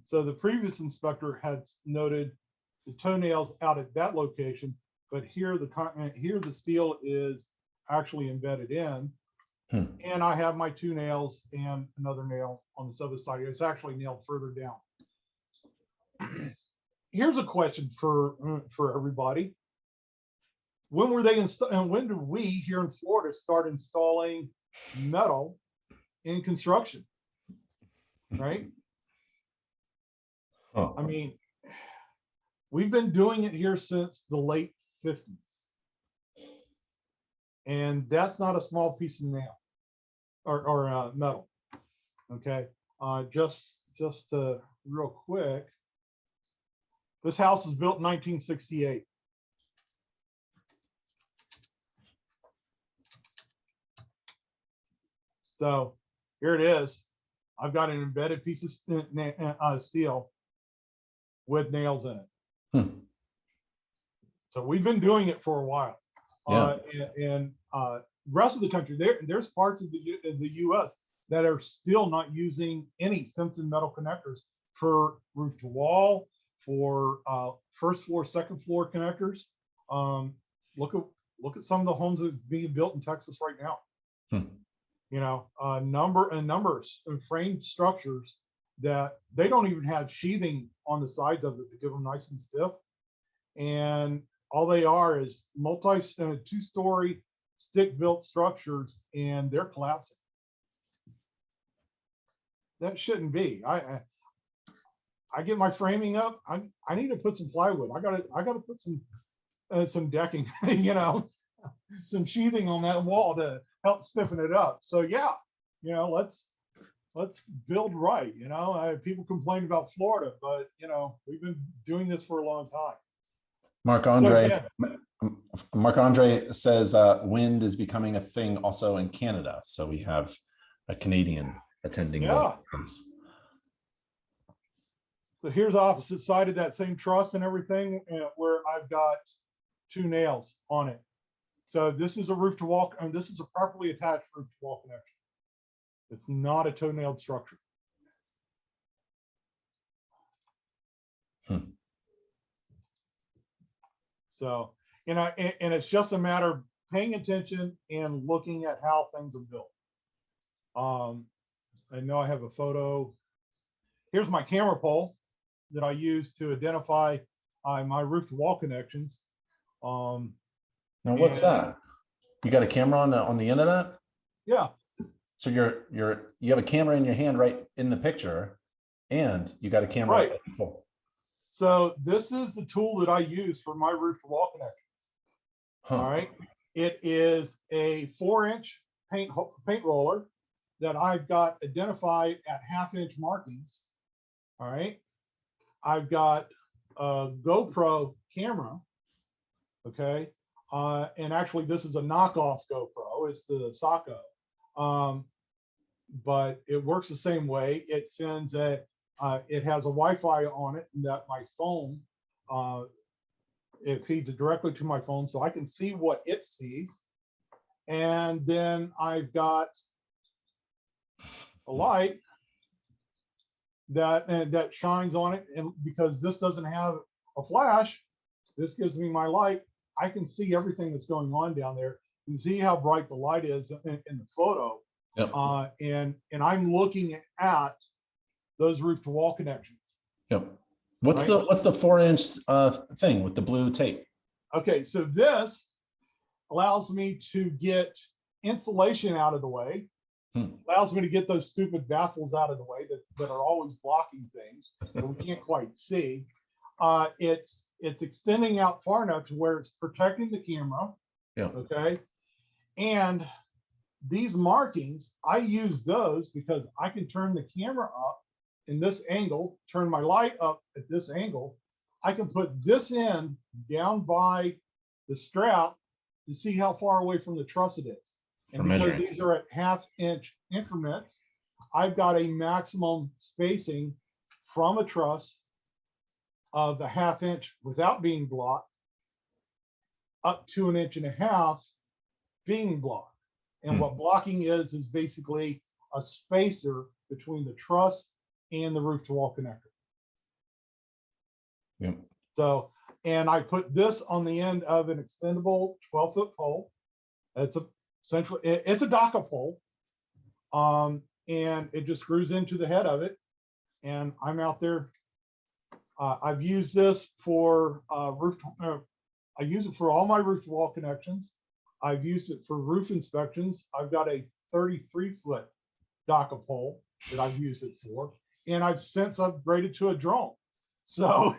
So the previous inspector had noted the toenails out at that location, but here the steel is actually embedded in. And I have my 2 nails and another nail on this other side. It's actually nailed further down. Here's a question for everybody. When were they and when did we here in Florida start installing metal in construction? Right? I mean, we've been doing it here since the late 50s. And that's not a small piece of nail or metal. Okay. Just real quick. This house was built in 1968. So here it is. I've got an embedded piece of steel with nails in it. So we've been doing it for a while. Yeah. And rest of the country, there's parts of the U.S. that are still not using any Simpson metal connectors for roof to wall, for first floor, second floor connectors. Look at some of the homes that are being built in Texas right now. You know, numbers and framed structures that they don't even have sheathing on the sides of it to give them nice and stiff. And all they are is two-story stick-built structures, and they're collapsing. That shouldn't be. I get my framing up. I need to put some plywood. I gotta put some decking, you know, some sheathing on that wall to help stiffen it up. So yeah, you know, let's build right. You know, people complain about Florida, but you know, we've been doing this for a long time. Mark Andre, Mark Andre says wind is becoming a thing also in Canada. So we have a Canadian attending. Yeah. So here's the opposite side of that same truss and everything, where I've got 2 nails on it. So this is a roof to wall, and this is a properly attached roof to wall connection. It's not a toe-nailed structure. So, you know, and it's just a matter of paying attention and looking at how things are built. I know I have a photo. Here's my camera pole that I use to identify my roof to wall connections. Now, what's that? You got a camera on the end of that? Yeah. So you have a camera in your hand right in the picture, and you got a camera. Right. So this is the tool that I use for my roof to wall connections. All right. It is a 4-inch paint roller that I've got identified at 1/2-inch markings. All right. I've got a GoPro camera. Okay. And actually this is a knockoff GoPro. It's the Sako. But it works the same way. It sends it has a Wi-Fi on it that my phone, it feeds it directly to my phone so I can see what it sees. And then I've got a light that shines on it. And because this doesn't have a flash, this gives me my light. I can see everything that's going on down there. You can see how bright the light is in the photo. Yep. And I'm looking at those roof to wall connections. Yep. What's the 4-inch thing with the blue tape? Okay, so this allows me to get insulation out of the way. Allows me to get those stupid baffles out of the way that are always blocking things that we can't quite see. It's extending out far enough to where it's protecting the camera. Yeah. Okay. And these markings, I use those because I can turn the camera up in this angle, turn my light up at this angle. I can put this end down by the strap to see how far away from the truss it is. And because these are at 1/2-inch increments, I've got a maximum spacing from a truss of the 1/2 inch without being blocked up to 1.5 inches being blocked. And what blocking is basically a spacer between the truss and the roof to wall connector. Yep. So, and I put this on the end of an extendable 12-foot pole. It's a DACA pole. And it just screws into the head of it. And I'm out there. I've used this for I use it for all my roof to wall connections. I've used it for roof inspections. I've got a 33-foot DACA pole that I've used it for, and I've since upgraded to a drone. So,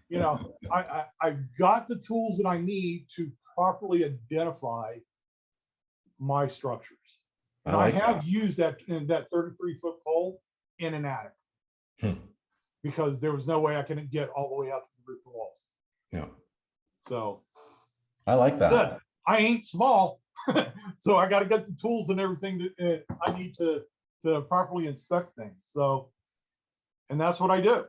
you know, I've got the tools that I need to properly identify my structures. And I have used that 33-foot pole in an attic because there was no way I could get all the way out to the roof of the walls. Yeah. So I like that. Good. I ain't small, so I got to get the tools and everything that I need to properly inspect things. So, and that's what I do.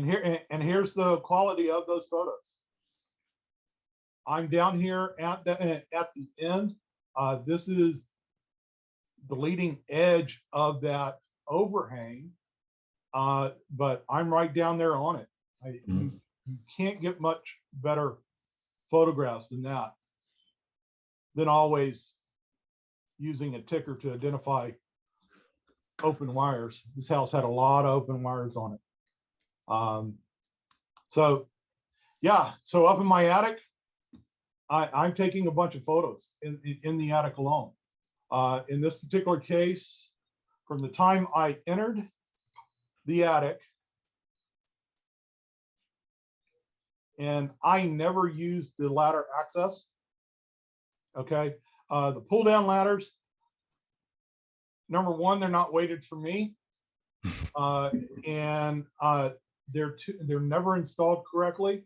here's the quality of those photos. I'm down here at the end. This is the leading edge of that overhang, but I'm right down there on it. You can't get much better photographs than that, than always using a ticker to identify open wires. This house had a lot of open wires on it. So yeah, so up in my attic, I'm taking a bunch of photos in the attic alone. In this particular case, from the time I entered the attic, and I never used the ladder access. Okay, the pull down ladders, number one, they're not weighted for me, and they're never installed correctly.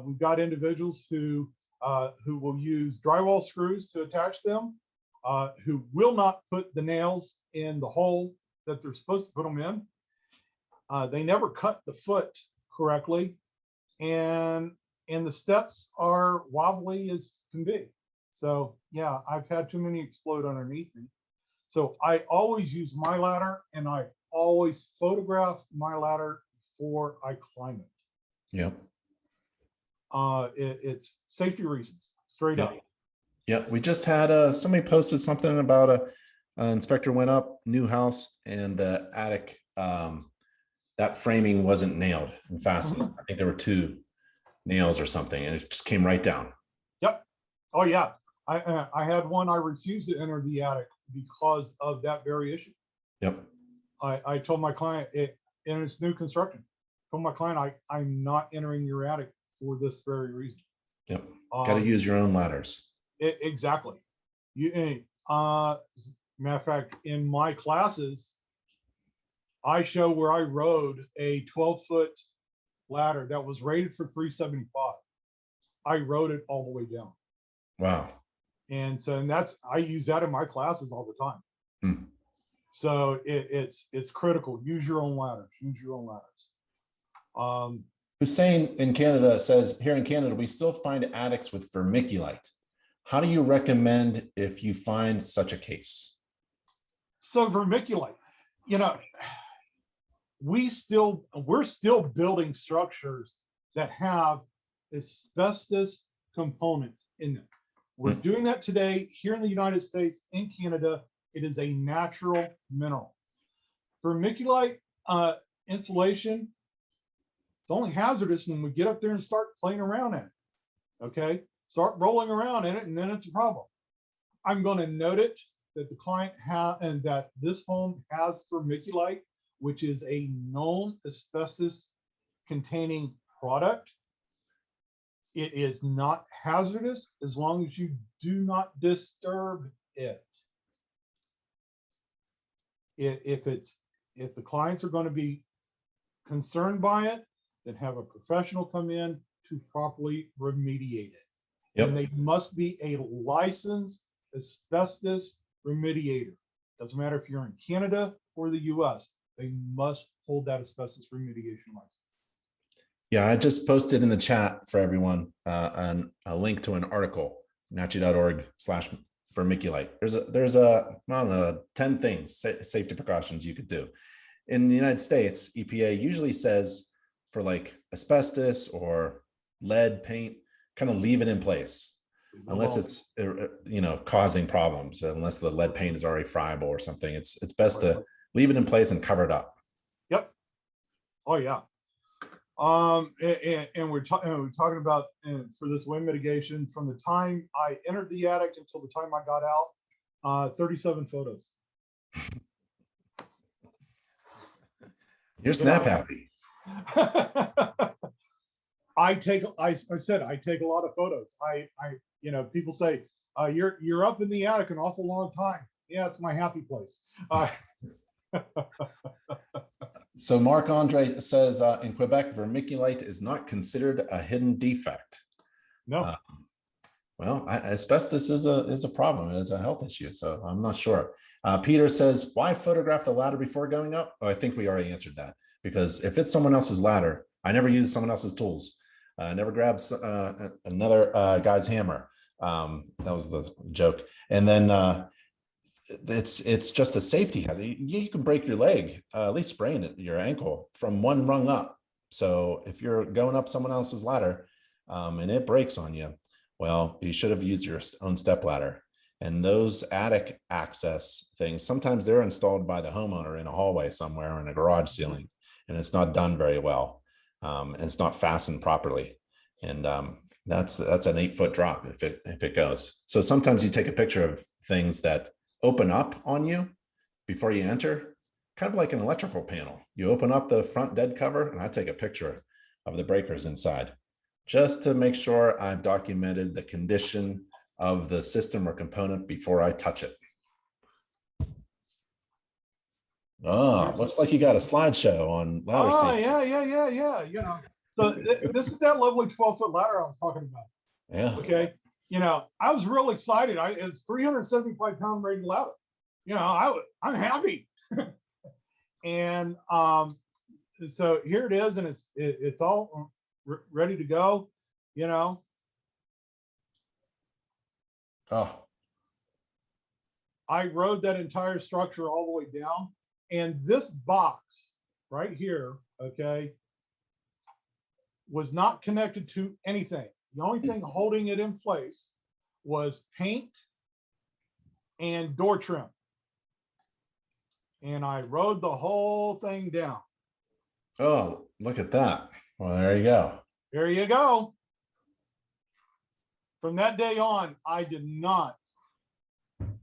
We've got individuals who will use drywall screws to attach them, who will not put the nails in the hole that they're supposed to put them in. They never cut the foot correctly, and the steps are wobbly as can be. So yeah, I've had too many explode underneath me. So I always use my ladder, and I always photograph my ladder before I climb it. Yep. It's safety reasons, straight up. Yeah, we just had somebody posted something about an inspector went up, new house, and the attic, that framing wasn't nailed and fastened. I think there were 2 nails or something, and it just came right down. Yep. Oh yeah. I had one, I refused to enter the attic because of that very issue. Yep. I told my client, and it's new construction, told my client, I'm not entering your attic for this very reason. Yep. Got to use your own ladders. Exactly. Matter of fact, in my classes, I show where I rode a 12-foot ladder that was rated for 375. I rode it all the way down. Wow. And so, I use that in my classes all the time. So it's critical. Use your own ladders. Use your own ladders. Hussein in Canada says, here in Canada, we still find attics with vermiculite. How do you recommend if you find such a case? So vermiculite, we're still building structures that have asbestos components in them. We're doing that today here in the United States, in Canada. It is a natural mineral. Vermiculite insulation, it's only hazardous when we get up there and start playing around in it. Okay, start rolling around in it, and then it's a problem. I'm going to note it that the client and that this home has vermiculite, which is a known asbestos containing product. It is not hazardous as long as you do not disturb it. If the clients are going to be concerned by it, then have a professional come in to properly remediate it. Yep. And they must be a licensed asbestos remediator. Doesn't matter if you're in Canada or the US, they must hold that asbestos remediation license. Yeah, I just posted in the chat for everyone a link to an article, nachi.org/vermiculite. There's I don't know, 10 things, safety precautions you could do. In the United States, EPA usually says for like asbestos or lead paint, kind of leave it in place unless it's causing problems, unless the lead paint is already friable or something. It's best to leave it in place and cover it up. Yep. Oh yeah. And we're talking about for this wind mitigation, from the time I entered the attic until the time I got out, 37 photos. You're snap happy. I said I take a lot of photos. People say you're up in the attic an awful long time. Yeah, it's my happy place. So Marc Andre says in Quebec, vermiculite is not considered a hidden defect. No. Well, asbestos is a problem. It is a health issue. So I'm not sure. Peter says, why photograph the ladder before going up? Oh, I think we already answered that, because if it's someone else's ladder, I never use someone else's tools. I never grab another guy's hammer. That was the joke. And then it's just a safety hazard. You can break your leg, at least sprain it, your ankle from one rung up. So if you're going up someone else's ladder and it breaks on you, well, you should have used your own step ladder. And those attic access things, sometimes they're installed by the homeowner in a hallway somewhere or in a garage ceiling, and it's not done very well. And it's not fastened properly. And that's an 8-foot drop if it goes. So sometimes you take a picture of things that open up on you before you enter, kind of like an electrical panel. You open up the front dead cover, and I take a picture of the breakers inside, just to make sure I've documented the condition of the system or component before I touch it. Oh, looks like you got a slideshow on ladder safety. Yeah. You know, so this is that lovely 12-foot ladder I was talking about. Yeah. Okay. You know, I was real excited. It's 375-pound rated ladder. You know, I'm happy. And so here it is, and it's all ready to go. You know. Oh. I rode that entire structure all the way down, and this box right here, okay, was not connected to anything. The only thing holding it in place was paint and door trim. And I rode the whole thing down. Oh, look at that. Well, there you go. There you go. From that day on, I did not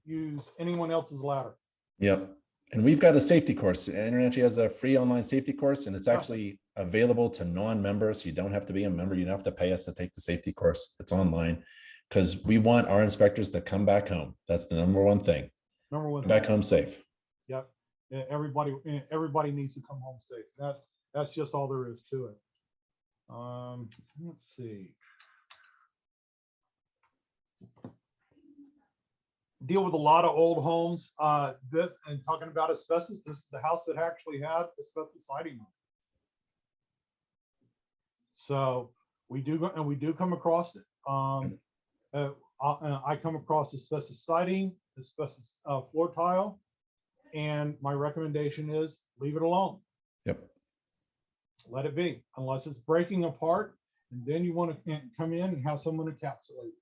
use anyone else's ladder. Yep. And we've got a safety course. InterNACHI has a free online safety course, and it's actually available to non-members. You don't have to be a member. You don't have to pay us to take the safety course. It's online because we want our inspectors to come back home. That's the number one thing. Number one. Come back home safe. Yep. Everybody needs to come home safe. That's just all there is to it. Let's see. Deal with a lot of old homes. This and talking about asbestos, this is the house that actually had asbestos siding on it. So we do come across it. I come across asbestos siding, asbestos floor tile, and my recommendation is leave it alone. Yep. Let it be, unless it's breaking apart, and then you want to come in and have someone encapsulate it.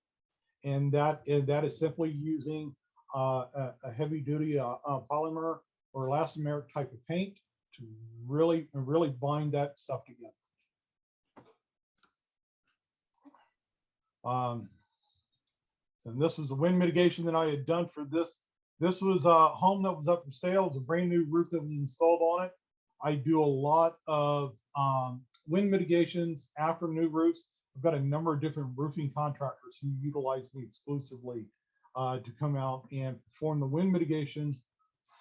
And that is simply using a heavy duty polymer or elastomeric type of paint to really bind that stuff together. And this was the wind mitigation that I had done for this. This was a home that was up for sale. It was a brand new roof that was installed on it. I do a lot of wind mitigations after new roofs. I've got a number of different roofing contractors who utilize me exclusively to come out and perform the wind mitigation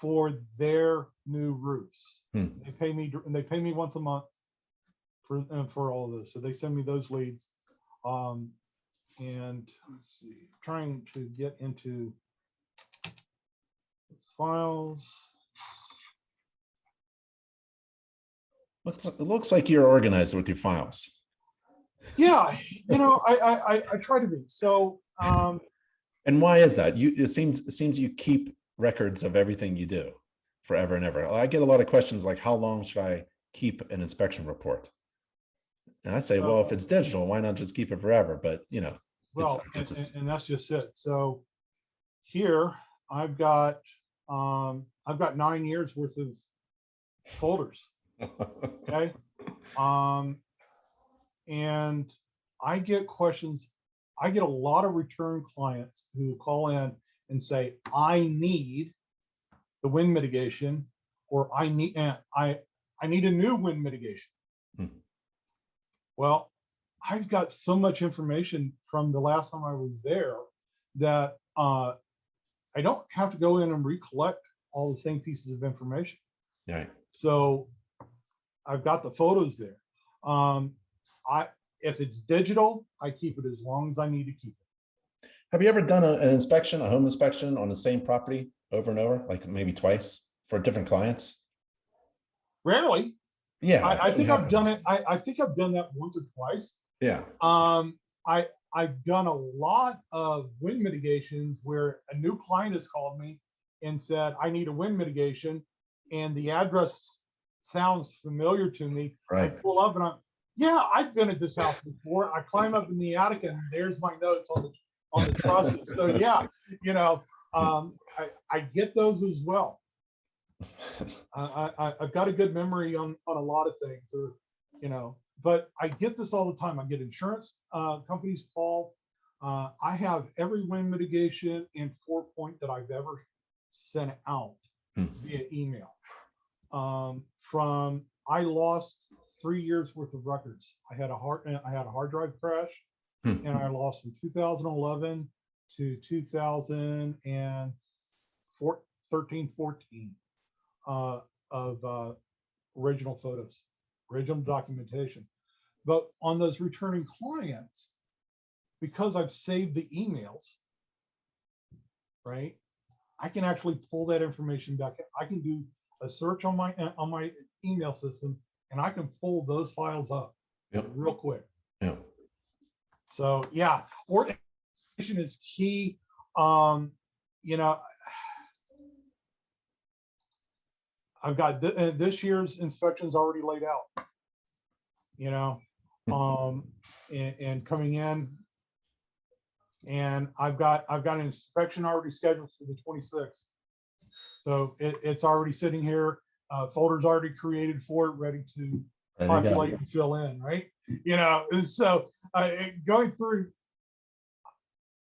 for their new roofs. They pay me once a month for all of this. So they send me those leads. And let's see, trying to get into those files. It looks like you're organized with your files. Yeah, you know, I try to be. So and why is that? It seems you keep records of everything you do forever and ever. I get a lot of questions like, how long should I keep an inspection report? And I say, well, if it's digital, why not just keep it forever? But you know, well, and that's just it. So here I've got 9 years worth of folders. Okay. And I get questions. I get a lot of return clients who call in and say, I need the wind mitigation, or I need a new wind mitigation. Well, I've got so much information from the last time I was there that I don't have to go in and recollect all the same pieces of information. Yeah. So I've got the photos there. If it's digital, I keep it as long as I need to keep it. Have you ever done an inspection, a home inspection on the same property over and over, like maybe twice for different clients? Rarely. Yeah, it I doesn't think I've happen. done it. I think I've done that once or twice. Yeah. Um, I've done a lot of wind mitigations where a new client has called me and said, I need a wind mitigation, and the address sounds familiar to me. I Right. pull up and yeah, I've been at this house before. I climb up in the attic and there's my notes on the trusses. So yeah, you know, I get those as well. I've got a good memory on a lot of things, or but I get this all the time. I get insurance companies call. I have every wind mitigation and 4-point that I've ever sent out via email. From I lost 3 years worth of records. I had a hard drive crash, and I lost from 2011 to 2013, 14 of original photos, original documentation. But on those returning clients, because I've saved the emails, right, I can actually pull that information back. I can do a search on my email system, and I can pull those files up real quick. Yep. So yeah, organization is key. You know, I've got this year's inspections already laid out, and coming in, and I've got an inspection already scheduled for the 26th. So it's already sitting here. Folders already created for it, ready to populate and fill in, right? And so going through,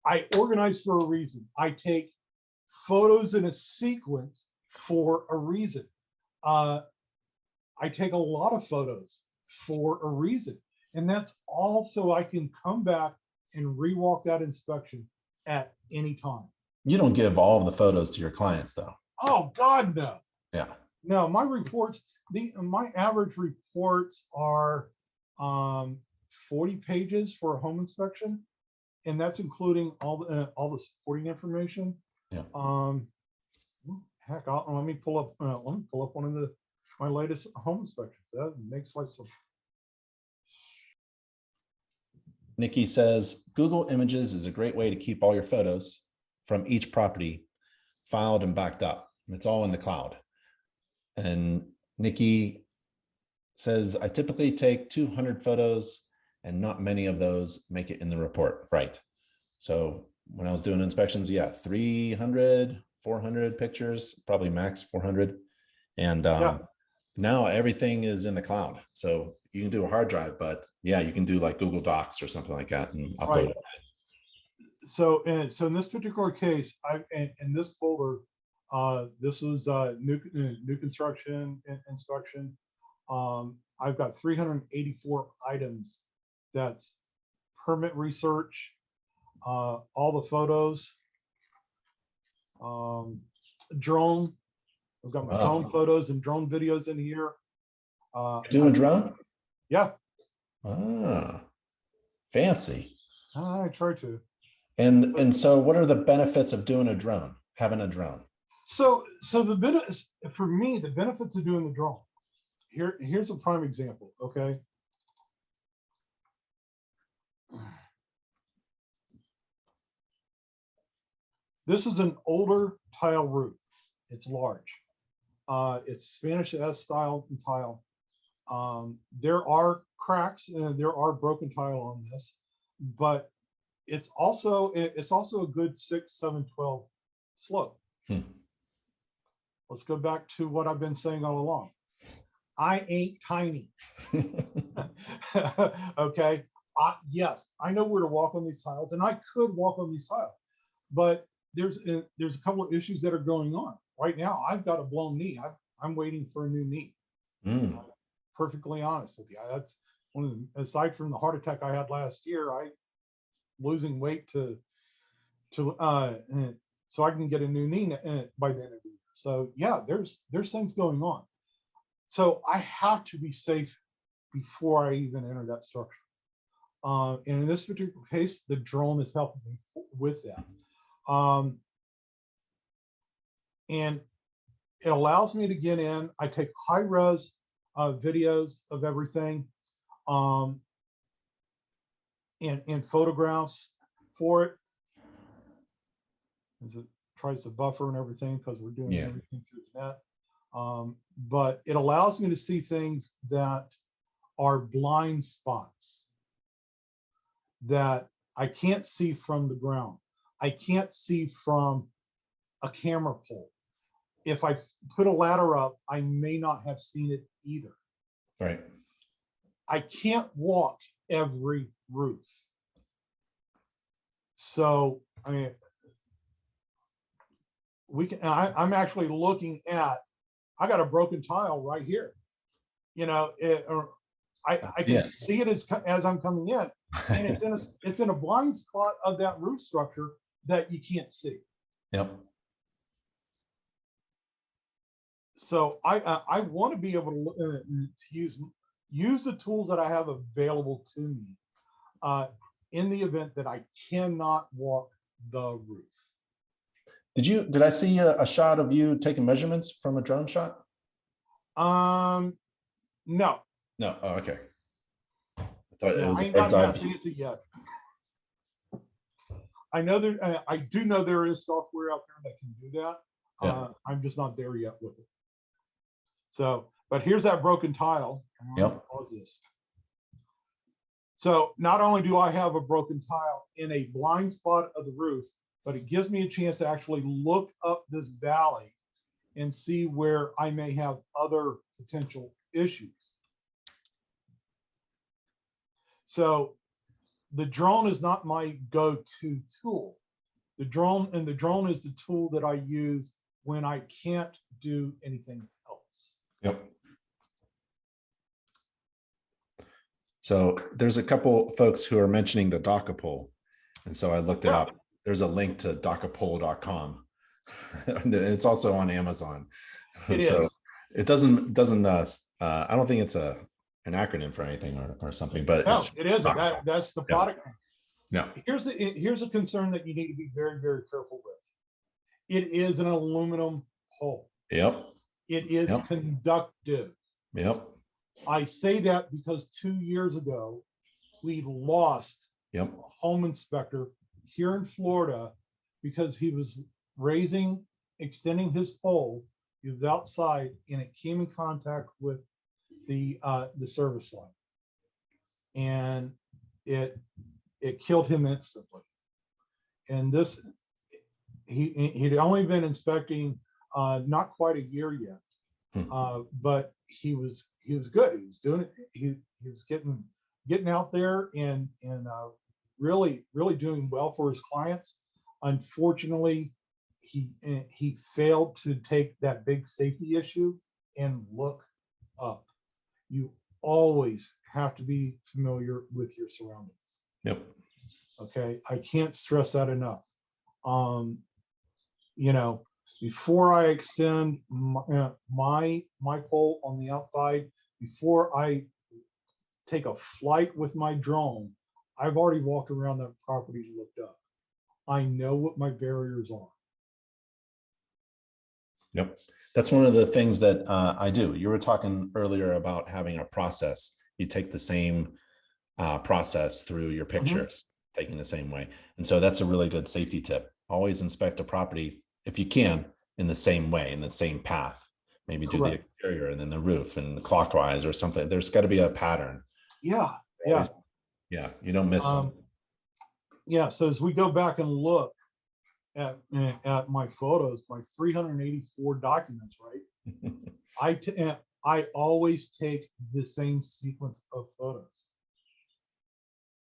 I organize for a reason. I take photos in a sequence for a reason. I take a lot of photos for a reason. And that's also I can come back and rewalk that inspection at any time. You don't give all of the photos to your clients though. Oh God, no. Yeah. No, my reports, my average reports are 40 pages for a home inspection. And that's including all the supporting information. Yeah. Heck, let me pull up one of my latest home inspections. That makes life so. Nikki says, Google Images is a great way to keep all your photos from each property filed and backed up. It's all in the cloud. And Nikki says, I typically take 200 photos and not many of those make it in the report. Right. So when I was doing inspections, 300, 400 pictures, probably max 400. And now everything is in the cloud. So you can do a hard drive, but you can do like Google Docs or something like that and upload it. So in this particular case, in this folder, this was new construction inspection. I've got 384 items. That's permit research, all the photos, drone. I've got my drone photos and drone videos in here. Doing drone? Yeah. Fancy. I try to. And so what are the benefits of doing a drone, having a drone? So the benefits for me, the benefits of doing the drone. Here's a prime example, okay? This is an older tile roof. It's large. It's Spanish S style tile. There are cracks and there are broken tile on this, but it's also a good 6, 7, 12 slope. Let's go back to what I've been saying all along. I ain't tiny. Okay. Yes, I know where to walk on these tiles, and I could walk on these tiles, but there's a couple of issues that are going on right now. I've got a blown knee. I'm waiting for a new knee. Perfectly honest with you, that's one of the, aside from the heart attack I had last year, I losing weight to so I can get a new knee by the end of the year. So yeah, there's things going on. So I have to be safe before I even enter that structure. And in this particular case, the drone is helping me with that. And it allows me to get in. I take high res videos of everything, um, and photographs for it. As it tries to buffer and everything because we're doing everything through the net. But it allows me to see things that are blind spots that I can't see from the ground. I can't see from a camera pole. If I put a ladder up, I may not have seen it either. Right. I can't walk every roof. So I mean, I'm actually looking at, I got a broken tile right here. You know, I can see it as I'm coming in, and it's in a blind spot of that roof structure that you can't see. Yep. So I want to be able to use the tools that I have available to me in the event that I cannot walk the roof. Did I see a shot of you taking measurements from a drone shot? No. No. Oh, okay. I thought it was I ain't got that fancy yet. I know there. I do know there is software out there that can do that. Yeah. I'm just not there yet with it. So, but here's that broken tile. Yep. Pause this. So not only do I have a broken tile in a blind spot of the roof, but it gives me a chance to actually look up this valley and see where I may have other potential issues. So the drone is not my go-to tool. The drone is the tool that I use when I can't do anything else. Yep. So there's a couple folks who are mentioning the Dockapole. And so I looked it up. There's a link to dockapole.com. It's also on Amazon. It so is. It doesn't I don't think it's an acronym for anything or something, but no, it isn't. That's the product name. Yeah. Here's a concern that you need to be very, very careful with. It is an aluminum pole. Yep. It is conductive. Yep. I say that because 2 years ago, we lost a home inspector here in Florida because he was extending his pole. He was outside and it came in contact with the service line, and it killed him instantly. And this, he'd only been inspecting not quite a year yet, but he was good. He was doing it. He was getting out there and really doing well for his clients. Unfortunately, he failed to take that big safety issue and look up. You always have to be familiar with your surroundings. Yep. Okay, I can't stress that enough. You know, before I extend my pole on the outside, before I take a flight with my drone, I've already walked around that property and looked up. I know what my barriers are. Yep. That's one of the things that I do. You were talking earlier about having a process. You take the same process through your pictures, taking the same way. And so that's a really good safety tip. Always inspect a property, if you can, in the same way, in the same path. Maybe do the exterior and then the roof and clockwise or something. There's got to be a pattern. Yeah. Yeah. You don't miss them. Yeah. So as we go back and look at my photos, my 384 documents, right? I always take the same sequence of photos.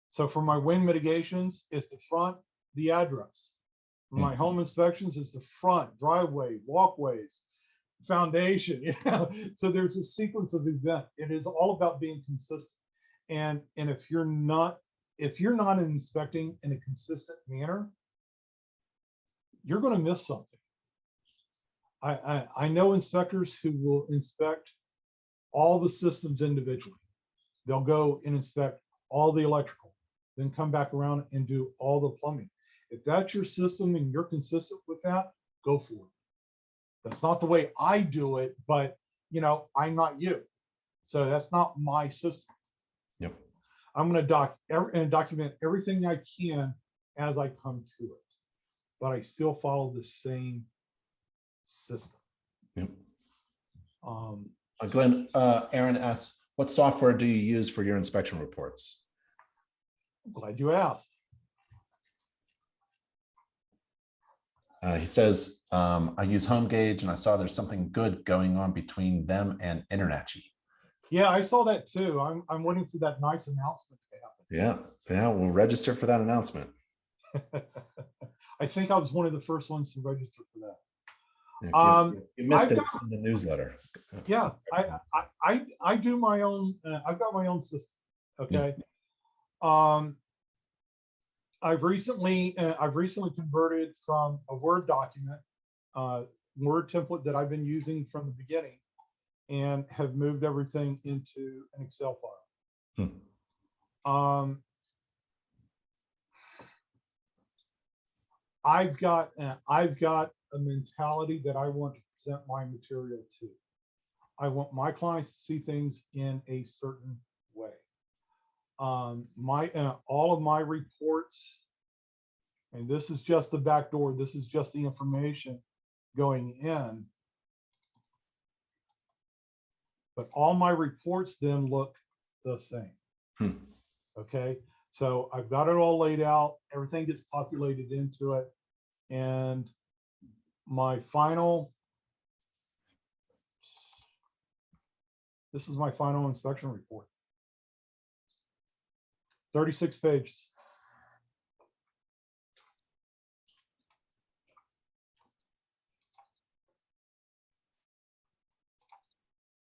So for my wind mitigations, it's the front, the address. For my home inspections, it's the front, driveway, walkways, foundation. You know? So there's a sequence of event. It is all about being consistent. And if you're not inspecting in a consistent manner, you're going to miss something. I know inspectors who will inspect all the systems individually. They'll go and inspect all the electrical, then come back around and do all the plumbing. If that's your system and you're consistent with that, go for it. That's not the way I do it, but you know, I'm not you. So that's not my system. Yep. I'm going to document everything I can as I come to it, but I still follow the same system. Yep. Um, Glenn, Aaron asks, what software do you use for your inspection reports? Glad you asked. He says, I use HomeGauge and I saw there's something good going on between them and InterNACHI. Yeah, I saw that too. I'm waiting for that nice announcement to happen. Yeah, we'll register for that announcement. I think I was one of the first ones to register for that. If you missed it in the newsletter. Yeah, I do my own. I've got my own system. Okay. Yeah. I've recently converted from a Word document, Word template that I've been using from the beginning, and have moved everything into an Excel file. I've got a mentality that I want to present my material to. I want my clients to see things in a certain way. All of my reports, and this is just the back door, this is just the information going in, but all my reports then look the same. Okay, so I've got it all laid out, everything gets populated into it, and this is my final inspection report. 36 pages.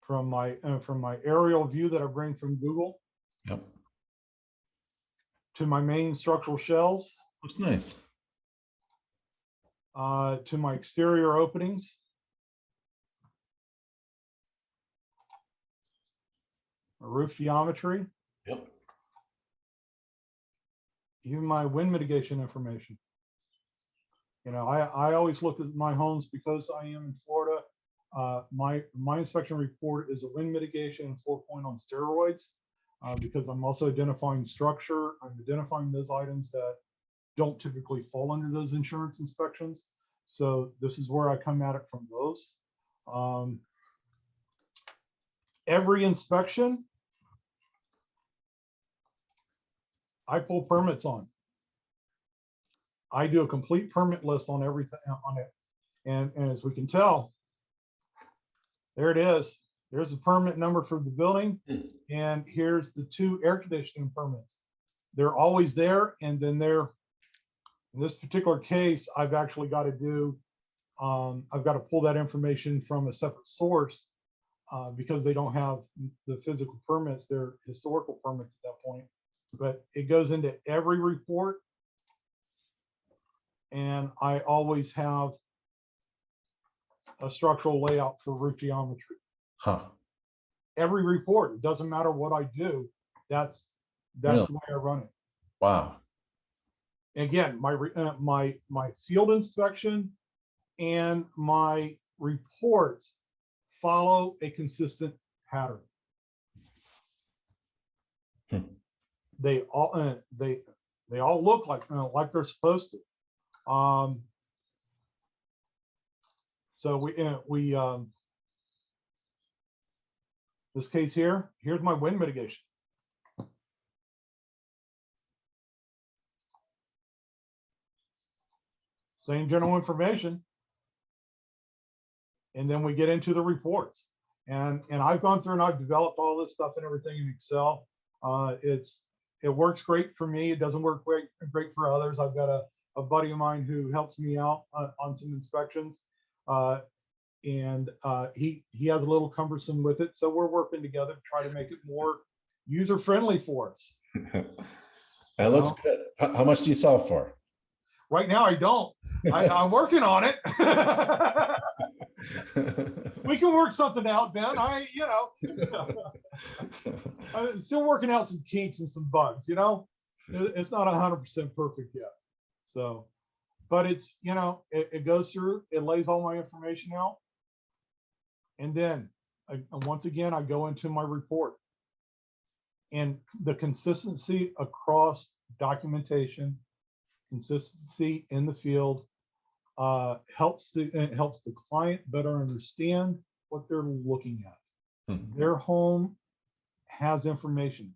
From my aerial view that I bring from Google. Yep. To my main structural shells. Looks nice. To my exterior openings. Roof geometry. Yep. Even my wind mitigation information. You know, I always look at my homes because I am in Florida. My inspection report is a wind mitigation 4-point on steroids, because I'm also identifying structure. I'm identifying those items that don't typically fall under those insurance inspections. So this is where I come at it from those. Every inspection, I pull permits on. I do a complete permit list on everything on it. And as we can tell, there it is. There's a permit number for the building. And here's the 2 air conditioning permits. They're always there. And then in this particular case, I've actually got to do, I've got to pull that information from a separate source, because they don't have the physical permits. They're historical permits at that point. But it goes into every report. And I always have a structural layout for roof geometry. Every report, it doesn't matter what I do, that's really the way I run it. Wow. Again, my field inspection and my reports follow a consistent pattern. They all look like they're supposed to. So this case here, here's my wind mitigation. Same general information. And then we get into the reports. And I've gone through and I've developed all this stuff and everything in Excel. It works great for me. It doesn't work great for others. I've got a buddy of mine who helps me out on some inspections. And he has a little cumbersome with it. So we're working together to try to make it more user-friendly for us. That looks good. How much do you sell for? Right now, I don't. I'm working on it. We can work something out, Ben. I'm still working out some kinks and some bugs, It's not 100% perfect yet. So, but it's, it goes through, it lays all my information out. And then And once again, I go into my report, and the consistency across documentation, consistency in the field, helps the client better understand what they're looking at. Their home has information.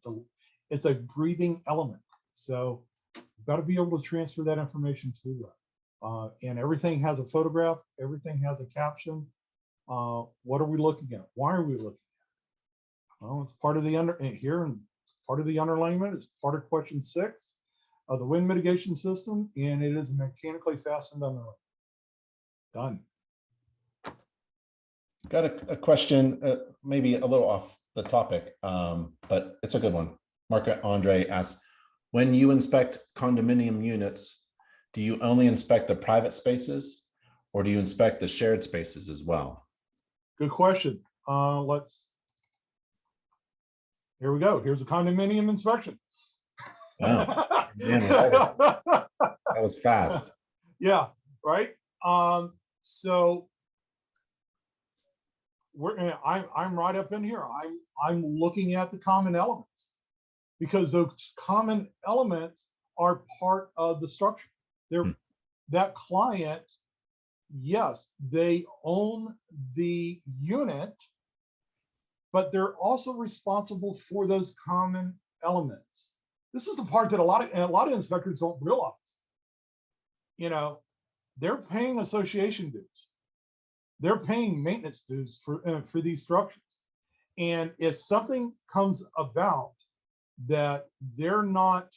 It's a breathing element. So you've got to be able to transfer that information to them. And everything has a photograph, everything has a caption. What are we looking at? Why are we looking at it? Well, it's part of the part of the underlayment. It's part of question 6 of the wind mitigation system, and it is mechanically fastened underlayment. Done. Got a question, maybe a little off the topic, but it's a good one. Mark Andre asks, when you inspect condominium units, do you only inspect the private spaces, or do you inspect the shared spaces as well? Good question. Here we go. Here's a condominium inspection. Wow. Man, that was fast. Yeah, right. So I'm right up in here. I'm looking at the common elements, because those common elements are part of the structure. That client, yes, they own the unit, but they're also responsible for those common elements. This is the part that a lot of inspectors don't realize. You know, they're paying association dues. They're paying maintenance dues for these structures. And if something comes about that they're not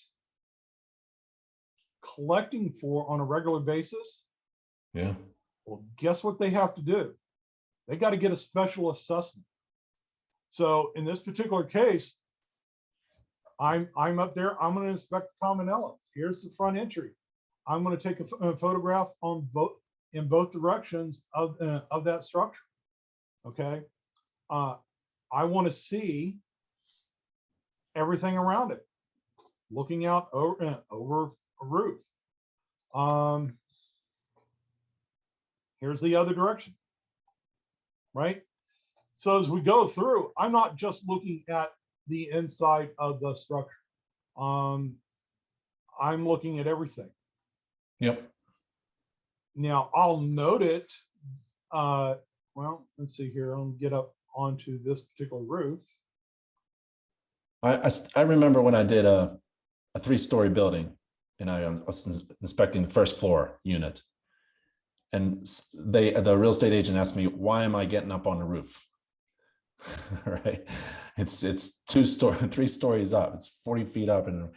collecting for on a regular basis, yeah, well, guess what they have to do? They got to get a special assessment. So in this particular case, I'm up there. I'm going to inspect common elements. Here's the front entry. I'm going to take a photograph in both directions of that structure. Okay. I want to see everything around it, looking out over a roof. Here's the other direction, right? So as we go through, I'm not just looking at the inside of the structure. I'm looking at everything. Yep. Now I'll note it. Well, let's see here. I'll get up onto this particular roof. I remember when I did a 3-story building, and I was inspecting the first floor unit, and the real estate agent asked me, why am I getting up on the roof? Right, it's 3 stories up, it's 40 feet up, and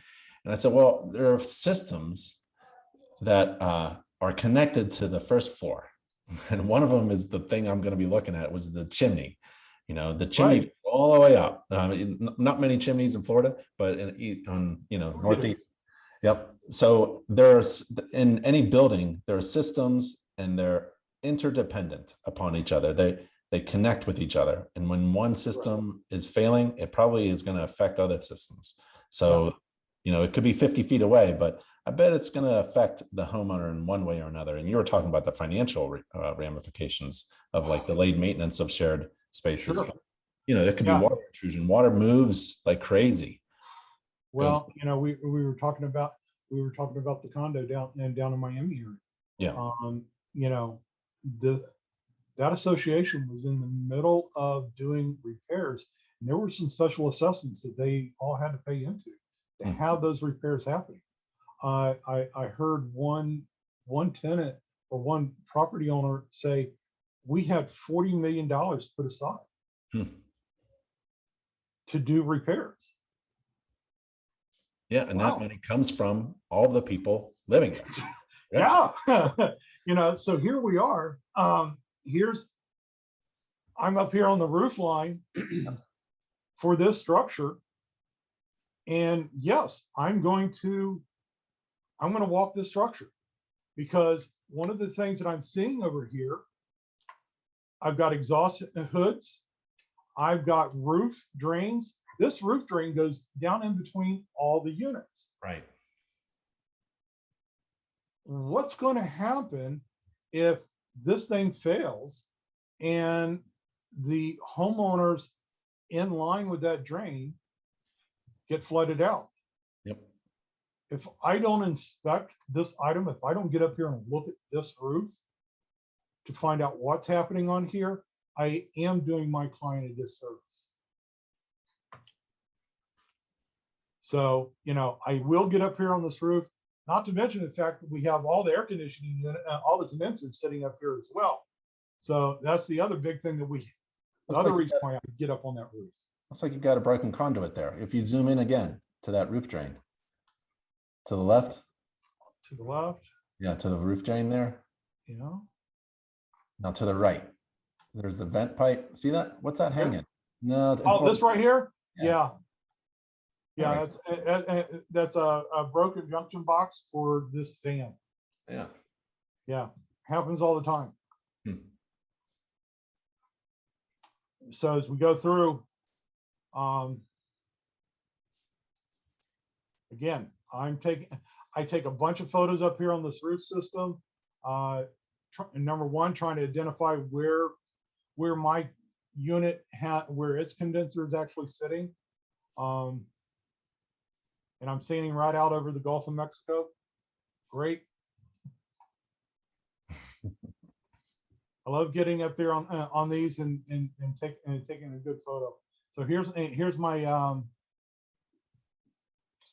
I said, well, there are systems that are connected to the first floor, and one of them is the thing I'm going to be looking at, was the chimney. You know, the chimney, right, all the way up. Not many chimneys in Florida, but on Northeast. Yep. So there's, in any building, there are systems, and they're interdependent upon each other. They connect with each other, and when one system is failing, it probably is going to affect other systems. So, it could be 50 feet away, but I bet it's going to affect the homeowner in one way or another. And you were talking about the financial ramifications of like delayed maintenance of shared spaces. Sure. But, there could be water intrusion. Water moves like crazy. Well, we were talking about the condo down in Miami here. Yeah. That association was in the middle of doing repairs, and there were some special assessments that they all had to pay into to have those repairs happening. I heard one tenant or one property owner say, we had $40 million put aside to do repairs. Yeah, and that money comes from all the people living there. Yeah. So here we are. I'm up here on the roof line for this structure. And yes, I'm going to walk this structure, because one of the things that I'm seeing over here, I've got exhaust hoods, I've got roof drains. This roof drain goes down in between all the units. Right. What's going to happen if this thing fails and the homeowners in line with that drain get flooded out. Yep. If I don't inspect this item, if I don't get up here and look at this roof to find out what's happening on here, I am doing my client a disservice. So, I will get up here on this roof, not to mention the fact that we have all the air conditioning and all the condensers sitting up here as well. So that's the other big thing that the other reason why I get up on that roof. Looks like you've got a broken conduit there. If you zoom in again to that roof drain, to the left. To the left. Yeah, to the roof drain there. Yeah. Now to the right, there's the vent pipe. See that? What's that hanging? No. Oh, this right here? Yeah. Yeah, Right. that's a broken junction box for this fan. Yeah. Yeah, happens all the time. So as we go through, again, I take a bunch of photos up here on this roof system. Number one, trying to identify where my unit where its condenser is actually sitting. And I'm standing right out over the Gulf of Mexico. Great. I love getting up there on these and taking a good photo. So here's my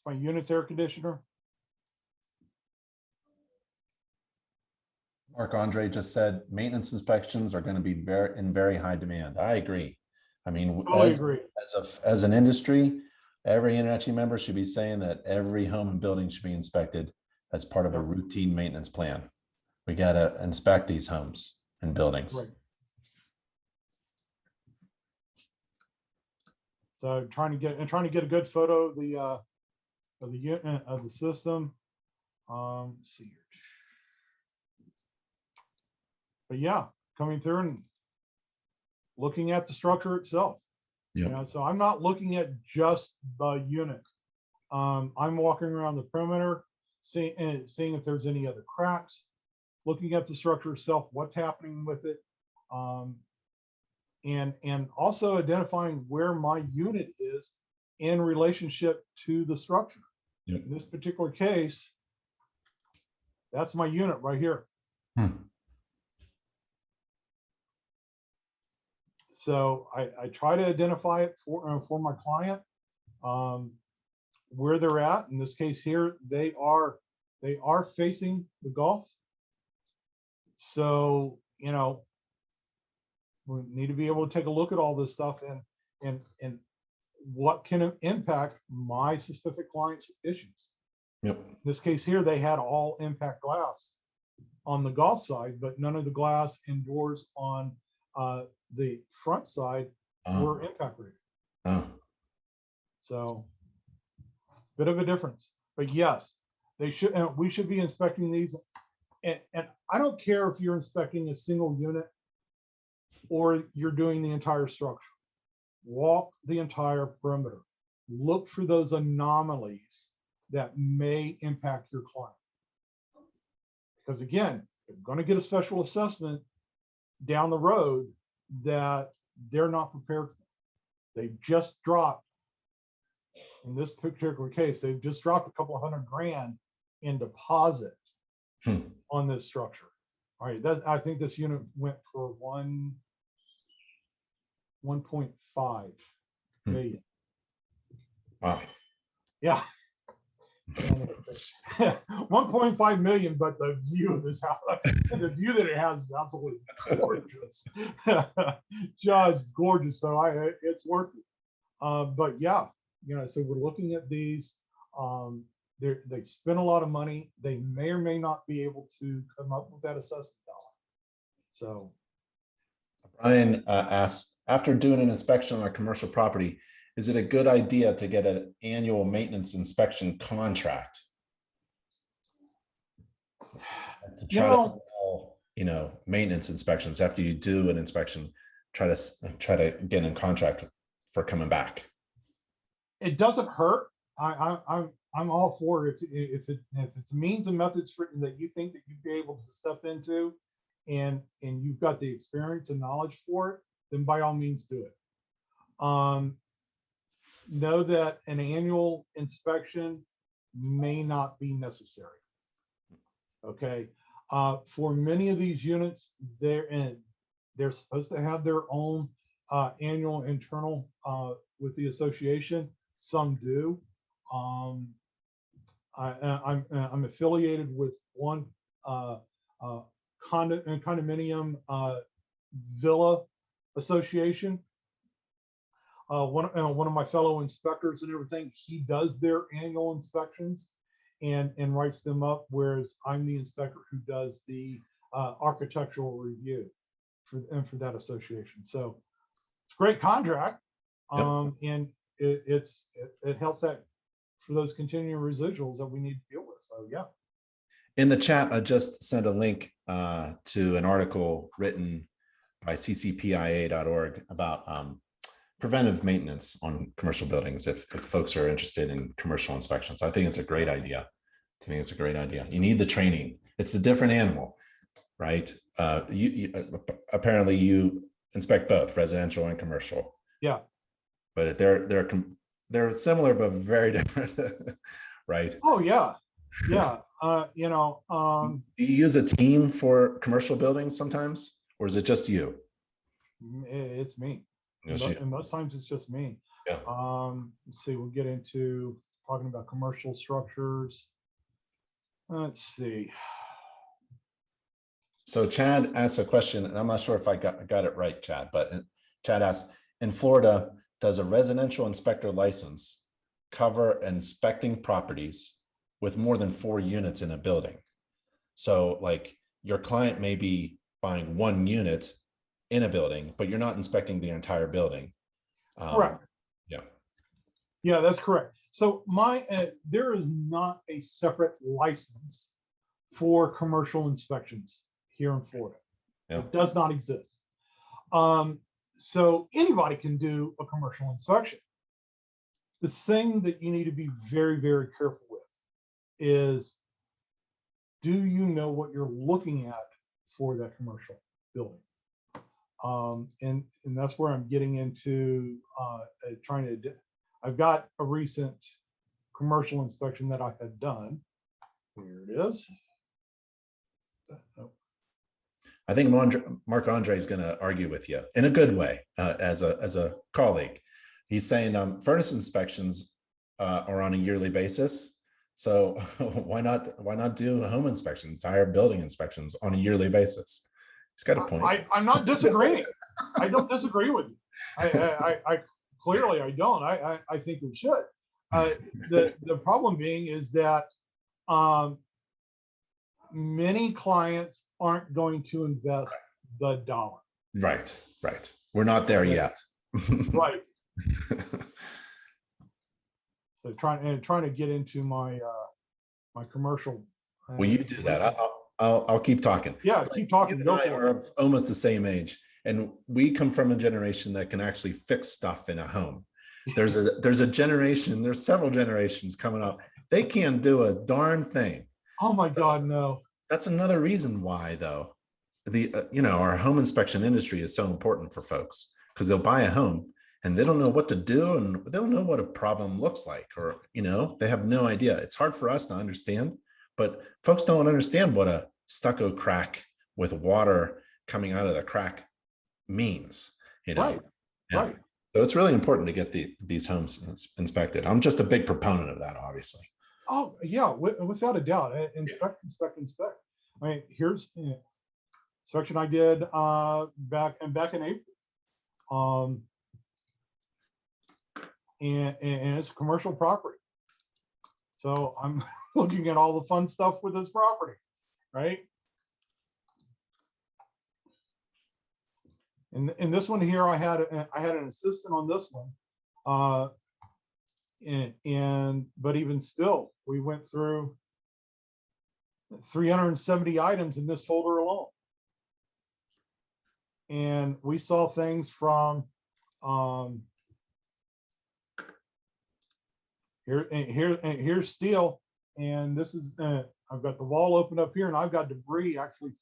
my unit's air conditioner. Mark Andre just said maintenance inspections are going to be in very high demand. I agree. I mean, totally agree. As an industry, every InterNACHI member should be saying that every home and building should be inspected as part of a routine maintenance plan. We got to inspect these homes and buildings. Right. So trying to get a good photo of the unit of the system. Let's see here. But yeah, coming through and looking at the structure itself. Yep. So I'm not looking at just the unit. I'm walking around the perimeter, seeing if there's any other cracks, looking at the structure itself, what's happening with it, and also identifying where my unit is in relationship to the structure. Yep. In this particular case, that's my unit right here. So I try to identify it for my client, where they're at. In this case here, they are facing the Gulf. So, we need to be able to take a look at all this stuff and what can impact my specific client's issues. Yep. In this case here, they had all impact glass on the Gulf side, but none of the glass and doors on the front side were impact rated. So bit of a difference, but yes, they should. We should be inspecting these, and I don't care if you're inspecting a single unit or you're doing the entire structure. Walk the entire perimeter. Look for those anomalies that may impact your client, because again, they're going to get a special assessment down the road that they're not prepared for. They've just dropped, in this particular case, they've just dropped a couple of $100,000 in deposit on this structure. All right, I think this unit went for 1.5 million. Wow. Yeah. 1.5 million, but the view of this house, the view that it has is absolutely gorgeous. Just gorgeous. So it's worth it. But yeah, so we're looking at these. They spend a lot of money. They may or may not be able to come up with that assessment dollar. So Brian asked, after doing an inspection on a commercial property, is it a good idea to get an annual maintenance inspection contract? To try to sell, maintenance inspections after you do an inspection, try to get in contract for coming back. It doesn't hurt. I'm all for it. If it's means and methods that you think that you'd be able to step into, and you've got the experience and knowledge for it, then by all means do it. Know that an annual inspection may not be necessary. Okay. For many of these units, they're supposed to have their own annual internal with the association. Some do. I'm affiliated with one condominium villa association. One of my fellow inspectors and everything, he does their annual inspections and writes them up, whereas I'm the inspector who does the architectural review for that association. So it's a great contract. Yep. And it helps that for those continuing residuals that we need to deal with. So yeah. In the chat, I just sent a link to an article written by ccpia.org about preventive maintenance on commercial buildings if folks are interested in commercial inspections. I think it's a great idea. To me, it's a great idea. You need the training. It's a different animal, right? Apparently you inspect both residential and commercial. Yeah. But they're similar but very different, right? Oh yeah, yeah. Do you use a team for commercial buildings sometimes, or is it just you? It's me. And most times it's just me. Yeah. Let's see, we'll get into talking about commercial structures. Let's see. So Chad asked a question, and I'm not sure if I got it right, Chad, but Chad asked, in Florida, does a residential inspector license cover inspecting properties with more than 4 units in a building? So like your client may be buying 1 unit in a building, but you're not inspecting the entire building. Correct. Yeah. Yeah, that's correct. So there is not a separate license for commercial inspections here in Florida. Yeah. It does not exist. So anybody can do a commercial inspection. The thing that you need to be very, very careful with is, do you know what you're looking at for that commercial building? And that's where I'm getting into trying to, I've got a recent commercial inspection that I had done. Here it is. I think Mark Andre is going to argue with you in a good way as a colleague. He's saying furnace inspections are on a yearly basis. So why not do a home inspection, entire building inspections on a yearly basis? It's got a point. I'm not disagreeing. I don't disagree with you. I clearly I don't. I think we should. The problem being is that many clients aren't going to invest the dollar. Right. We're not there yet. Right. So trying to get into my my commercial. Well, you do that. I'll keep talking. Yeah, keep talking. You and I are of almost the same age, and we come from a generation that can actually fix stuff in a home. There's a generation. There's several generations coming up. They can't do a darn thing. Oh my God, no. That's another reason why, though, our home inspection industry is so important for folks, because they'll buy a home and they don't know what to do, and they don't know what a problem looks like, or they have no idea. It's hard for us to understand, but folks don't understand what a stucco crack with water coming out of the crack means. Right. Yeah. Right. So it's really important to get these homes inspected. I'm just a big proponent of that, obviously. Oh yeah, without a doubt. Inspect. I mean, here's inspection I did back in April, and it's a commercial property. So I'm looking at all the fun stuff with this property, right? And this one here, I had an assistant on this one. But even still, we went through 370 items in this folder alone, and we saw things from here's steel, and this is I've got the wall open up here, and I've got debris actually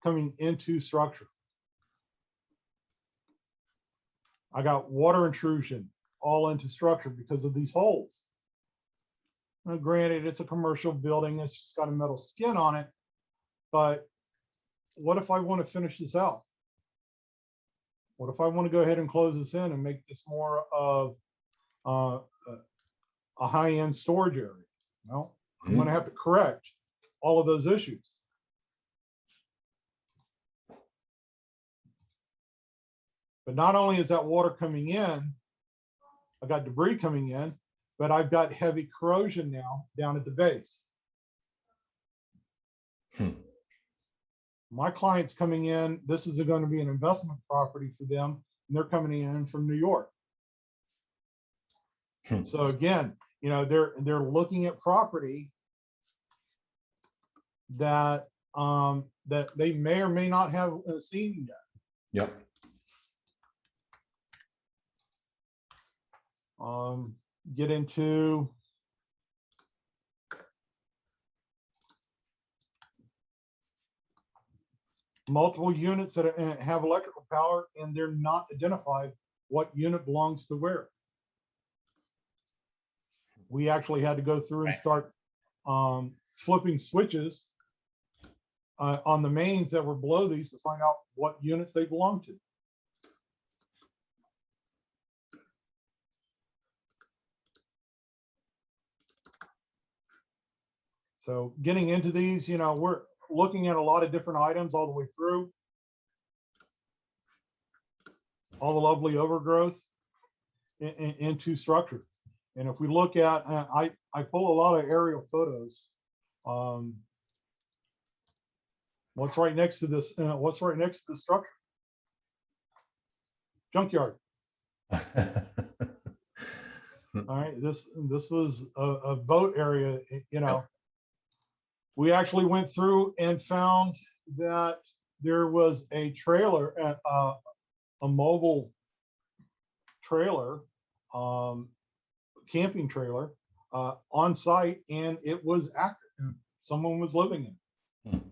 coming into structure. I got water intrusion all into structure because of these holes. Now, granted, it's a commercial building, it's just got a metal skin on it, but what if I want to finish this out? What if I want to go ahead and close this in and make this more of a high-end storage area? Well, I'm going to have to correct all of those issues. But not only is that water coming in, I got debris coming in, but I've got heavy corrosion now down at the base. My client's coming in, this is going to be an investment property for them, and they're coming in from New York. So again, you know, they're looking at property that that they may or may not have seen yet. Yep. Get into multiple units that have electrical power, and they're not identified what unit belongs to where. We actually had to go through and start flipping switches on the mains that were below these to find out what units they belong to. So getting into these, you know, we're looking at a lot of different items all the way through. All the lovely overgrowth into structure. And if we look at, I pull a lot of aerial photos. What's right next to this? What's right next to the structure? Junkyard. All right, this was a boat area, you know. We actually went through and found that there was a trailer, a mobile trailer, camping trailer on site, and it was active. Someone was living in it.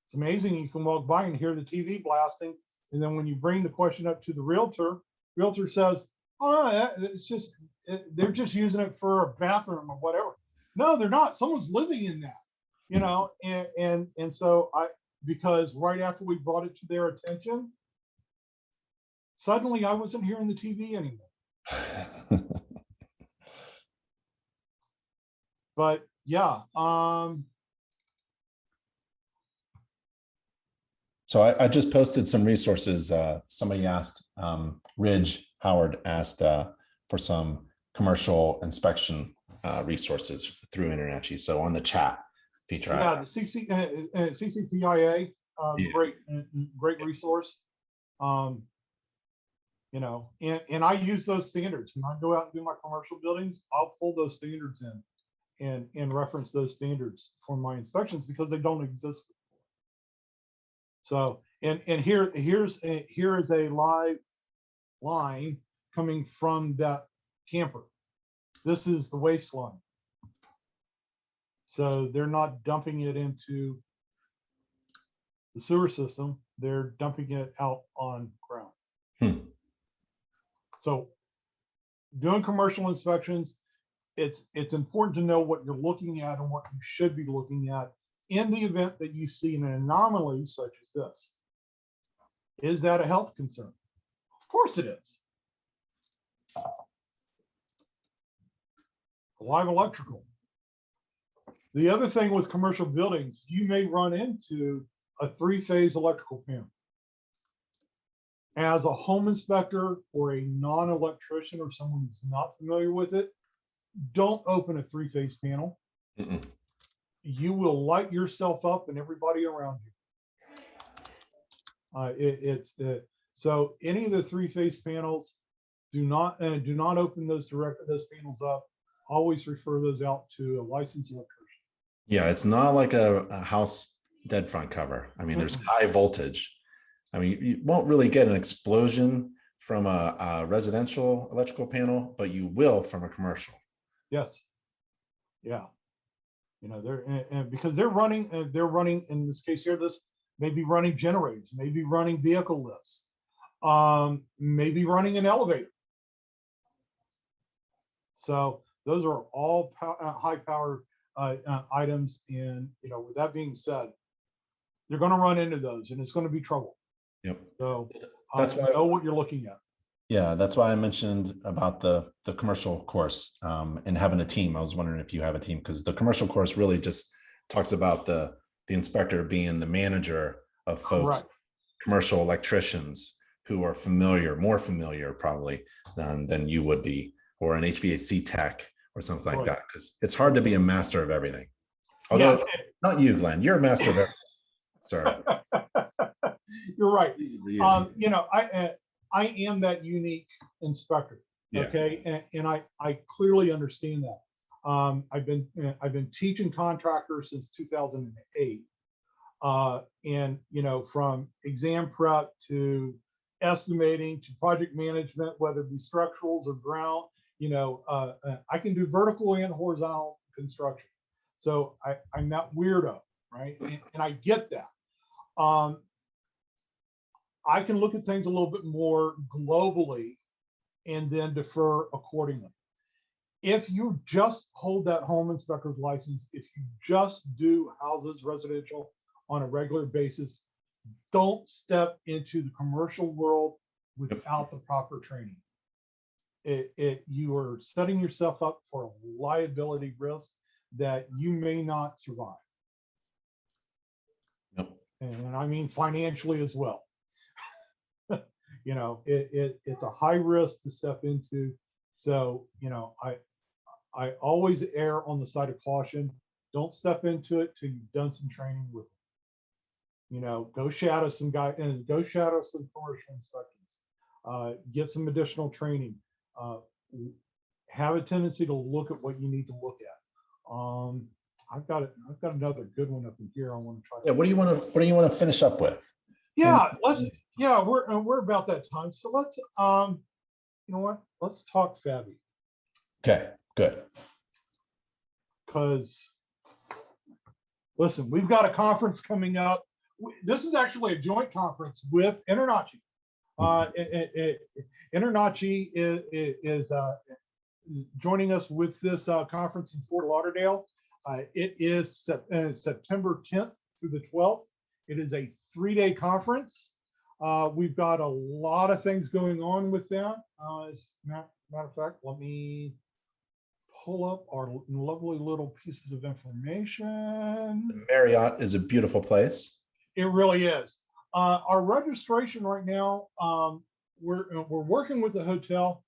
It's amazing. You can walk by and hear the TV blasting, and then when you bring the question up to the realtor says, "Oh, it's just they're just using it for a bathroom or whatever." No, they're not. Someone's living in that, you know. And so because right after we brought it to their attention, suddenly I wasn't hearing the TV anymore. But yeah. So I just posted some resources. Somebody asked, Ridge Howard asked for some commercial inspection resources through InterNACHI. So on the chat feature. Yeah, the CCPIA, great resource. You know, and I use those standards. When I go out and do my commercial buildings, I'll pull those standards in and reference those standards for my inspections because they don't exist before. So, and here is a live line coming from that camper. This is the waste line. So they're not dumping it into the sewer system. They're dumping it out on ground. So doing commercial inspections, it's important to know what you're looking at and what you should be looking at in the event that you see an anomaly such as this. Is that a health concern? Of course it is. Live electrical. The other thing with commercial buildings, you may run into a three-phase electrical panel. As a home inspector or a non-electrician or someone who's not familiar with it, don't open a three-phase panel. You will light yourself up and everybody around you. So any of the three-phase panels, do not open those panels up. Always refer those out to a licensed electrician. Yeah, it's not like a house dead front cover. I mean, there's high voltage. I mean, you won't really get an explosion from a residential electrical panel, but you will from a commercial. Yes. Yeah. You know, because they're running in this case here, this may be running generators, maybe running vehicle lifts. maybe running an elevator. So those are all high power items. And, you know, with that being said, they're going to run into those and it's going to be trouble. Yep. So That's why, know what you're looking at. yeah, that's why I mentioned about the commercial course and having a team. I was wondering if you have a team, because the commercial course really just talks about the inspector being the manager of folks, Correct. commercial electricians who are more familiar probably than you would be, or an HVAC tech or something like that, because it's hard to be a master of everything. Although not you, Glenn, you're a master of everything, sir. You're right. You. You know, I am that unique inspector. Yeah. Okay, and I clearly understand that. I've been teaching contractors since 2008, and you know, from exam prep to estimating to project management, whether it be structurals or ground. You know, I can do vertical and horizontal construction, so I'm that weirdo, right? And I get that. I can look at things a little bit more globally and then defer accordingly. If you just hold that home inspector's license, if you just do houses residential on a regular basis, don't step into the commercial world without the proper training. You are setting yourself up for a liability risk that you may not survive. Yep. And I mean financially as well. You know, it's a high risk to step into. So, you know, I always err on the side of caution. Don't step into it till you've done some training with it. You know, go shadow some guy and go shadow some commercial inspections. Get some additional training. Have a tendency to look at what you need to look at. I've got another good one up in here. I want to try. Yeah. What do you want to finish up with? Yeah, we're about that time. So let's you know what? Let's talk Fabi. Okay, good. Because listen, we've got a conference coming up. This is actually a joint conference with InterNACHI. InterNACHI is joining us with this conference in Fort Lauderdale. It is September 10th through the 12th. It is a 3-day conference. We've got a lot of things going on with that. As a matter of fact, let me pull up our lovely little pieces of information. The Marriott is a beautiful place. It really is. Our registration right now, we're working with the hotel.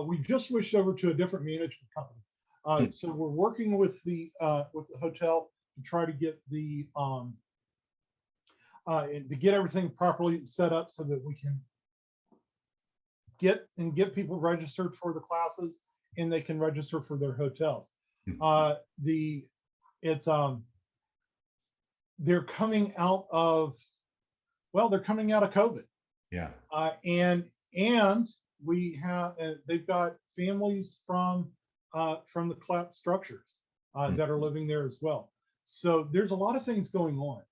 We just switched over to a different management company. So we're working with the hotel to try to get the to get everything properly set up so that we can get people registered for the classes and they can register for their hotels. They're coming out of COVID. Yeah. And we have they've got families from the collapsed structures that are living there as well. So there's a lot of things going on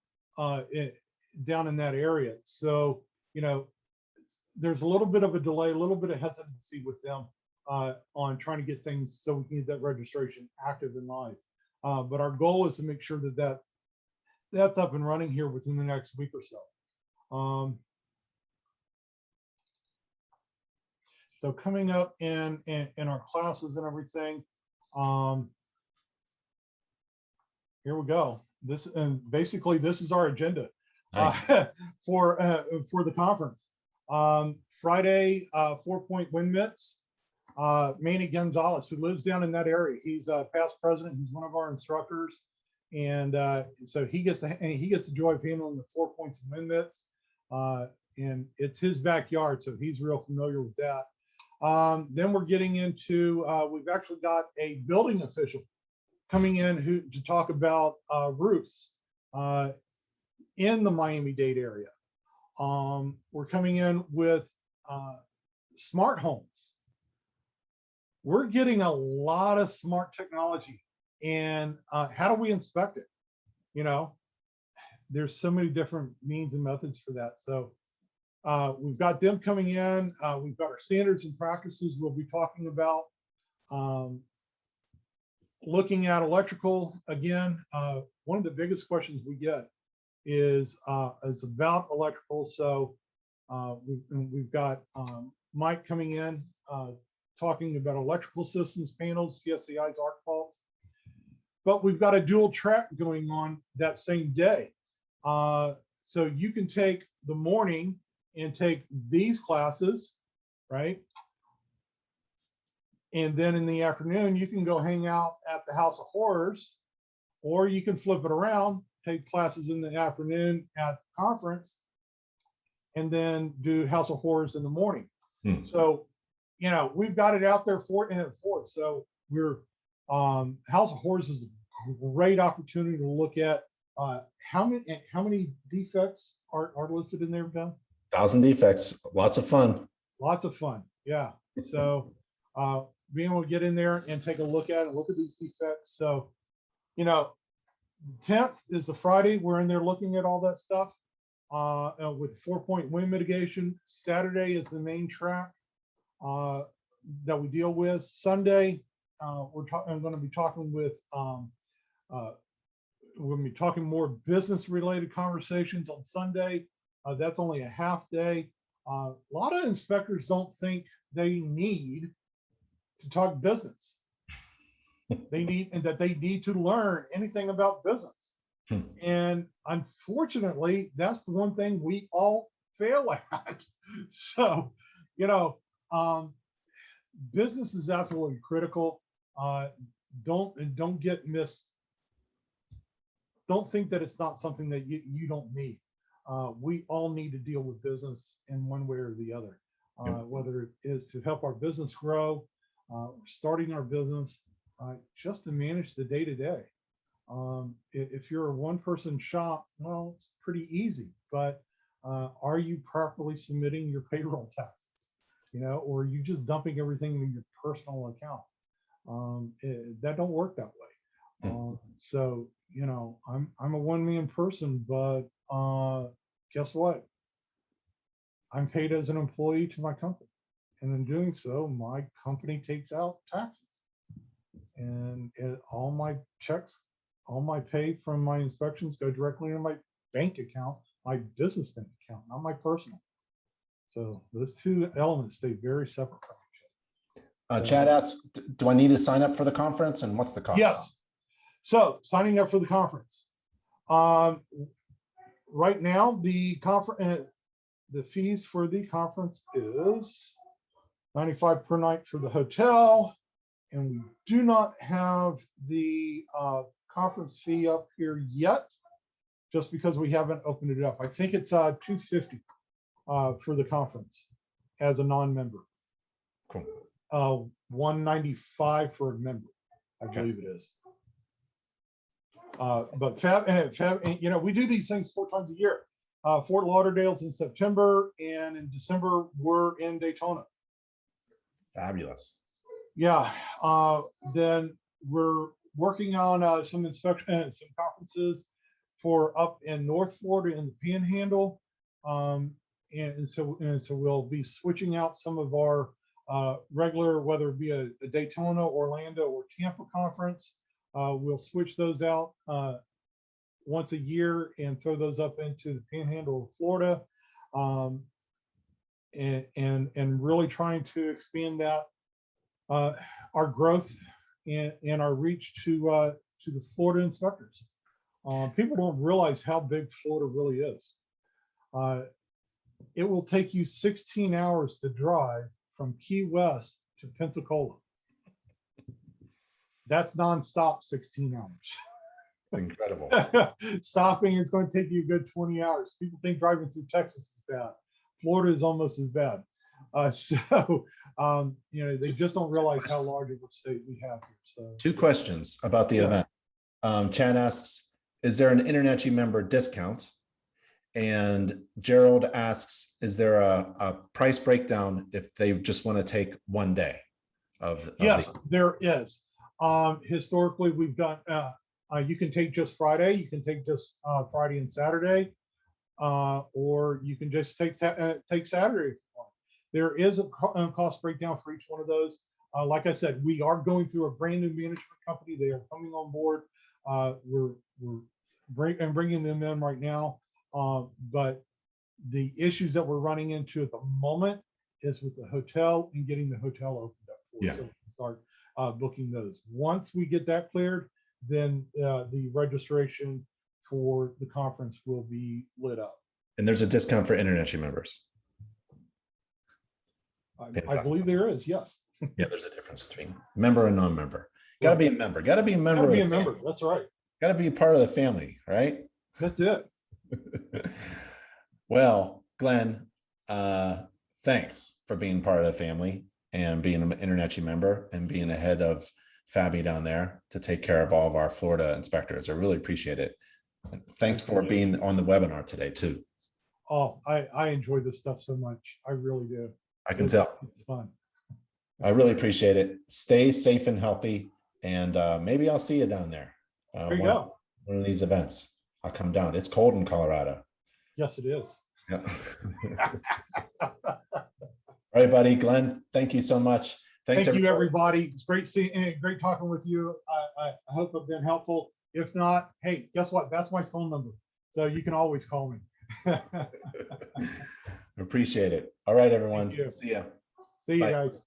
down in that area. So, you know, there's a little bit of a delay, a little bit of hesitancy with them on trying to get things so we can get that registration active and live. But our goal is to make sure that that's up and running here within the next week or so. So coming up in our classes and everything, here we go. Basically this is our agenda. Nice. For the conference. Friday, 4-point wind mitts. Manny Gonzalez, who lives down in that area, he's a past president. He's one of our instructors, and so he gets the joy of handling the 4 points of wind mitts, and it's his backyard, so he's real familiar with that. Then we're getting into we've actually got a building official coming in to talk about roofs in the Miami-Dade area. We're coming in with smart homes. We're getting a lot of smart technology, and how do we inspect it? You know, there's so many different means and methods for that. So We've got them coming in. We've got our standards and practices we'll be talking about. Looking at electrical again, one of the biggest questions we get is about electrical. So we've got Mike coming in talking about electrical systems, panels, GFCIs, arc faults. But we've got a dual track going on that same day. So you can take the morning and take these classes, right? And then in the afternoon, you can go hang out at the House of Horrors, or you can flip it around, take classes in the afternoon at the conference, and then do House of Horrors in the morning. So, you know, we've got it out there for it. So we're, House of Horrors is a great opportunity to look at how many defects are listed in there, Ben? 1,000 defects, lots of fun. Lots of fun, yeah. So being able to get in there and take a look at it, look at these defects. So, you know, the 10th is the Friday. We're in there looking at all that stuff with 4-point wind mitigation. Saturday is the main track that we deal with. Sunday, I'm going to be talking with, we're going to be talking more business related conversations on Sunday. That's only a half day. A lot of inspectors don't think they need to talk business. They need to learn anything about business. And unfortunately, that's the one thing we all fail at. So, you know, business is absolutely critical. Don't get missed. Don't think that it's not something that you don't need. We all need to deal with business in one way or the other, whether it is to help our business grow, starting our business, just to manage the day-to-day. If you're a one-person shop, well, it's pretty easy, but are you properly submitting your payroll taxes? You know, or are you just dumping everything in your personal account? That don't work that way. So, you know, I'm a one-man person, but guess what? I'm paid as an employee to my company. And in doing so, my company takes out taxes. And all my checks, all my pay from my inspections go directly into my bank account, my business bank account, not my personal. So those two elements stay very separate from each other. Chad asks, do I need to sign up for the conference, and what's the cost? Yes. So signing up for the conference. Right now, the conference, the fees for the conference is $95 per night for the hotel, and we do not have the conference fee up here yet, just because we haven't opened it up. I think it's $250 for the conference as a non-member. Cool. $195 for a member, I believe it is. But Fab, you know, we do these things 4 times a year. Fort Lauderdale's in September, and in December we're in Daytona. Fabulous. Yeah. Then we're working on some inspection, some conferences for up in North Florida in the Panhandle, and so we'll be switching out some of our regular, whether it be a Daytona, Orlando, or Tampa conference. We'll switch those out once a year and throw those up into the Panhandle of Florida, and really trying to expand that our growth and our reach to the Florida inspectors. People don't realize how big Florida really is. It will take you 16 hours to drive from Key West to Pensacola. That's nonstop 16 hours. It's incredible. Stopping is going to take you a good 20 hours. People think driving through Texas is bad. Florida is almost as bad. You know, they just don't realize how large of a state we have here. So 2 questions about the event. Chad asks, is there an InterNACHI member discount? And Gerald asks, is there a price breakdown if they just want to take one day of yes, there is. Historically, we've done, you can take just Friday, you can take just Friday and Saturday. or you can just take Saturday if you want. There is a cost breakdown for each one of those. Like I said, we are going through a brand new management company. They are coming on board. We're bringing them in right now. But the issues that we're running into at the moment is with the hotel and getting the hotel opened up for us, so we can start booking those. Once we get that cleared, then the registration for the conference will be lit up. And there's a discount for InterNACHI members. I believe there is, yes. Yeah, there's a difference between member and non-member. Got to be a member. Got to be a member. Got to be a member. That's right. Got to be part of the family, right? That's it. Well, Glenn, thanks for being part of the family and being an InterNACHI member and being ahead of Fabi down there to take care of all of our Florida inspectors. I really appreciate it. And thanks for being on the webinar today too. Oh, I enjoy this stuff so much. I really do. I can tell. It's fun. I really appreciate it. Stay safe and healthy, and maybe I'll see you down there. There you go. One of these events. I'll come down. It's cold in Colorado. Yes, it is. Yeah. All right, buddy. Glenn, thank you so much. Thanks, thank you, everybody. It's great seeing, great talking with you. I hope I've been helpful. If not, hey, guess what? That's my phone number, so you can always call me. Appreciate it. All right, everyone. See you. See ya. See you Bye. guys.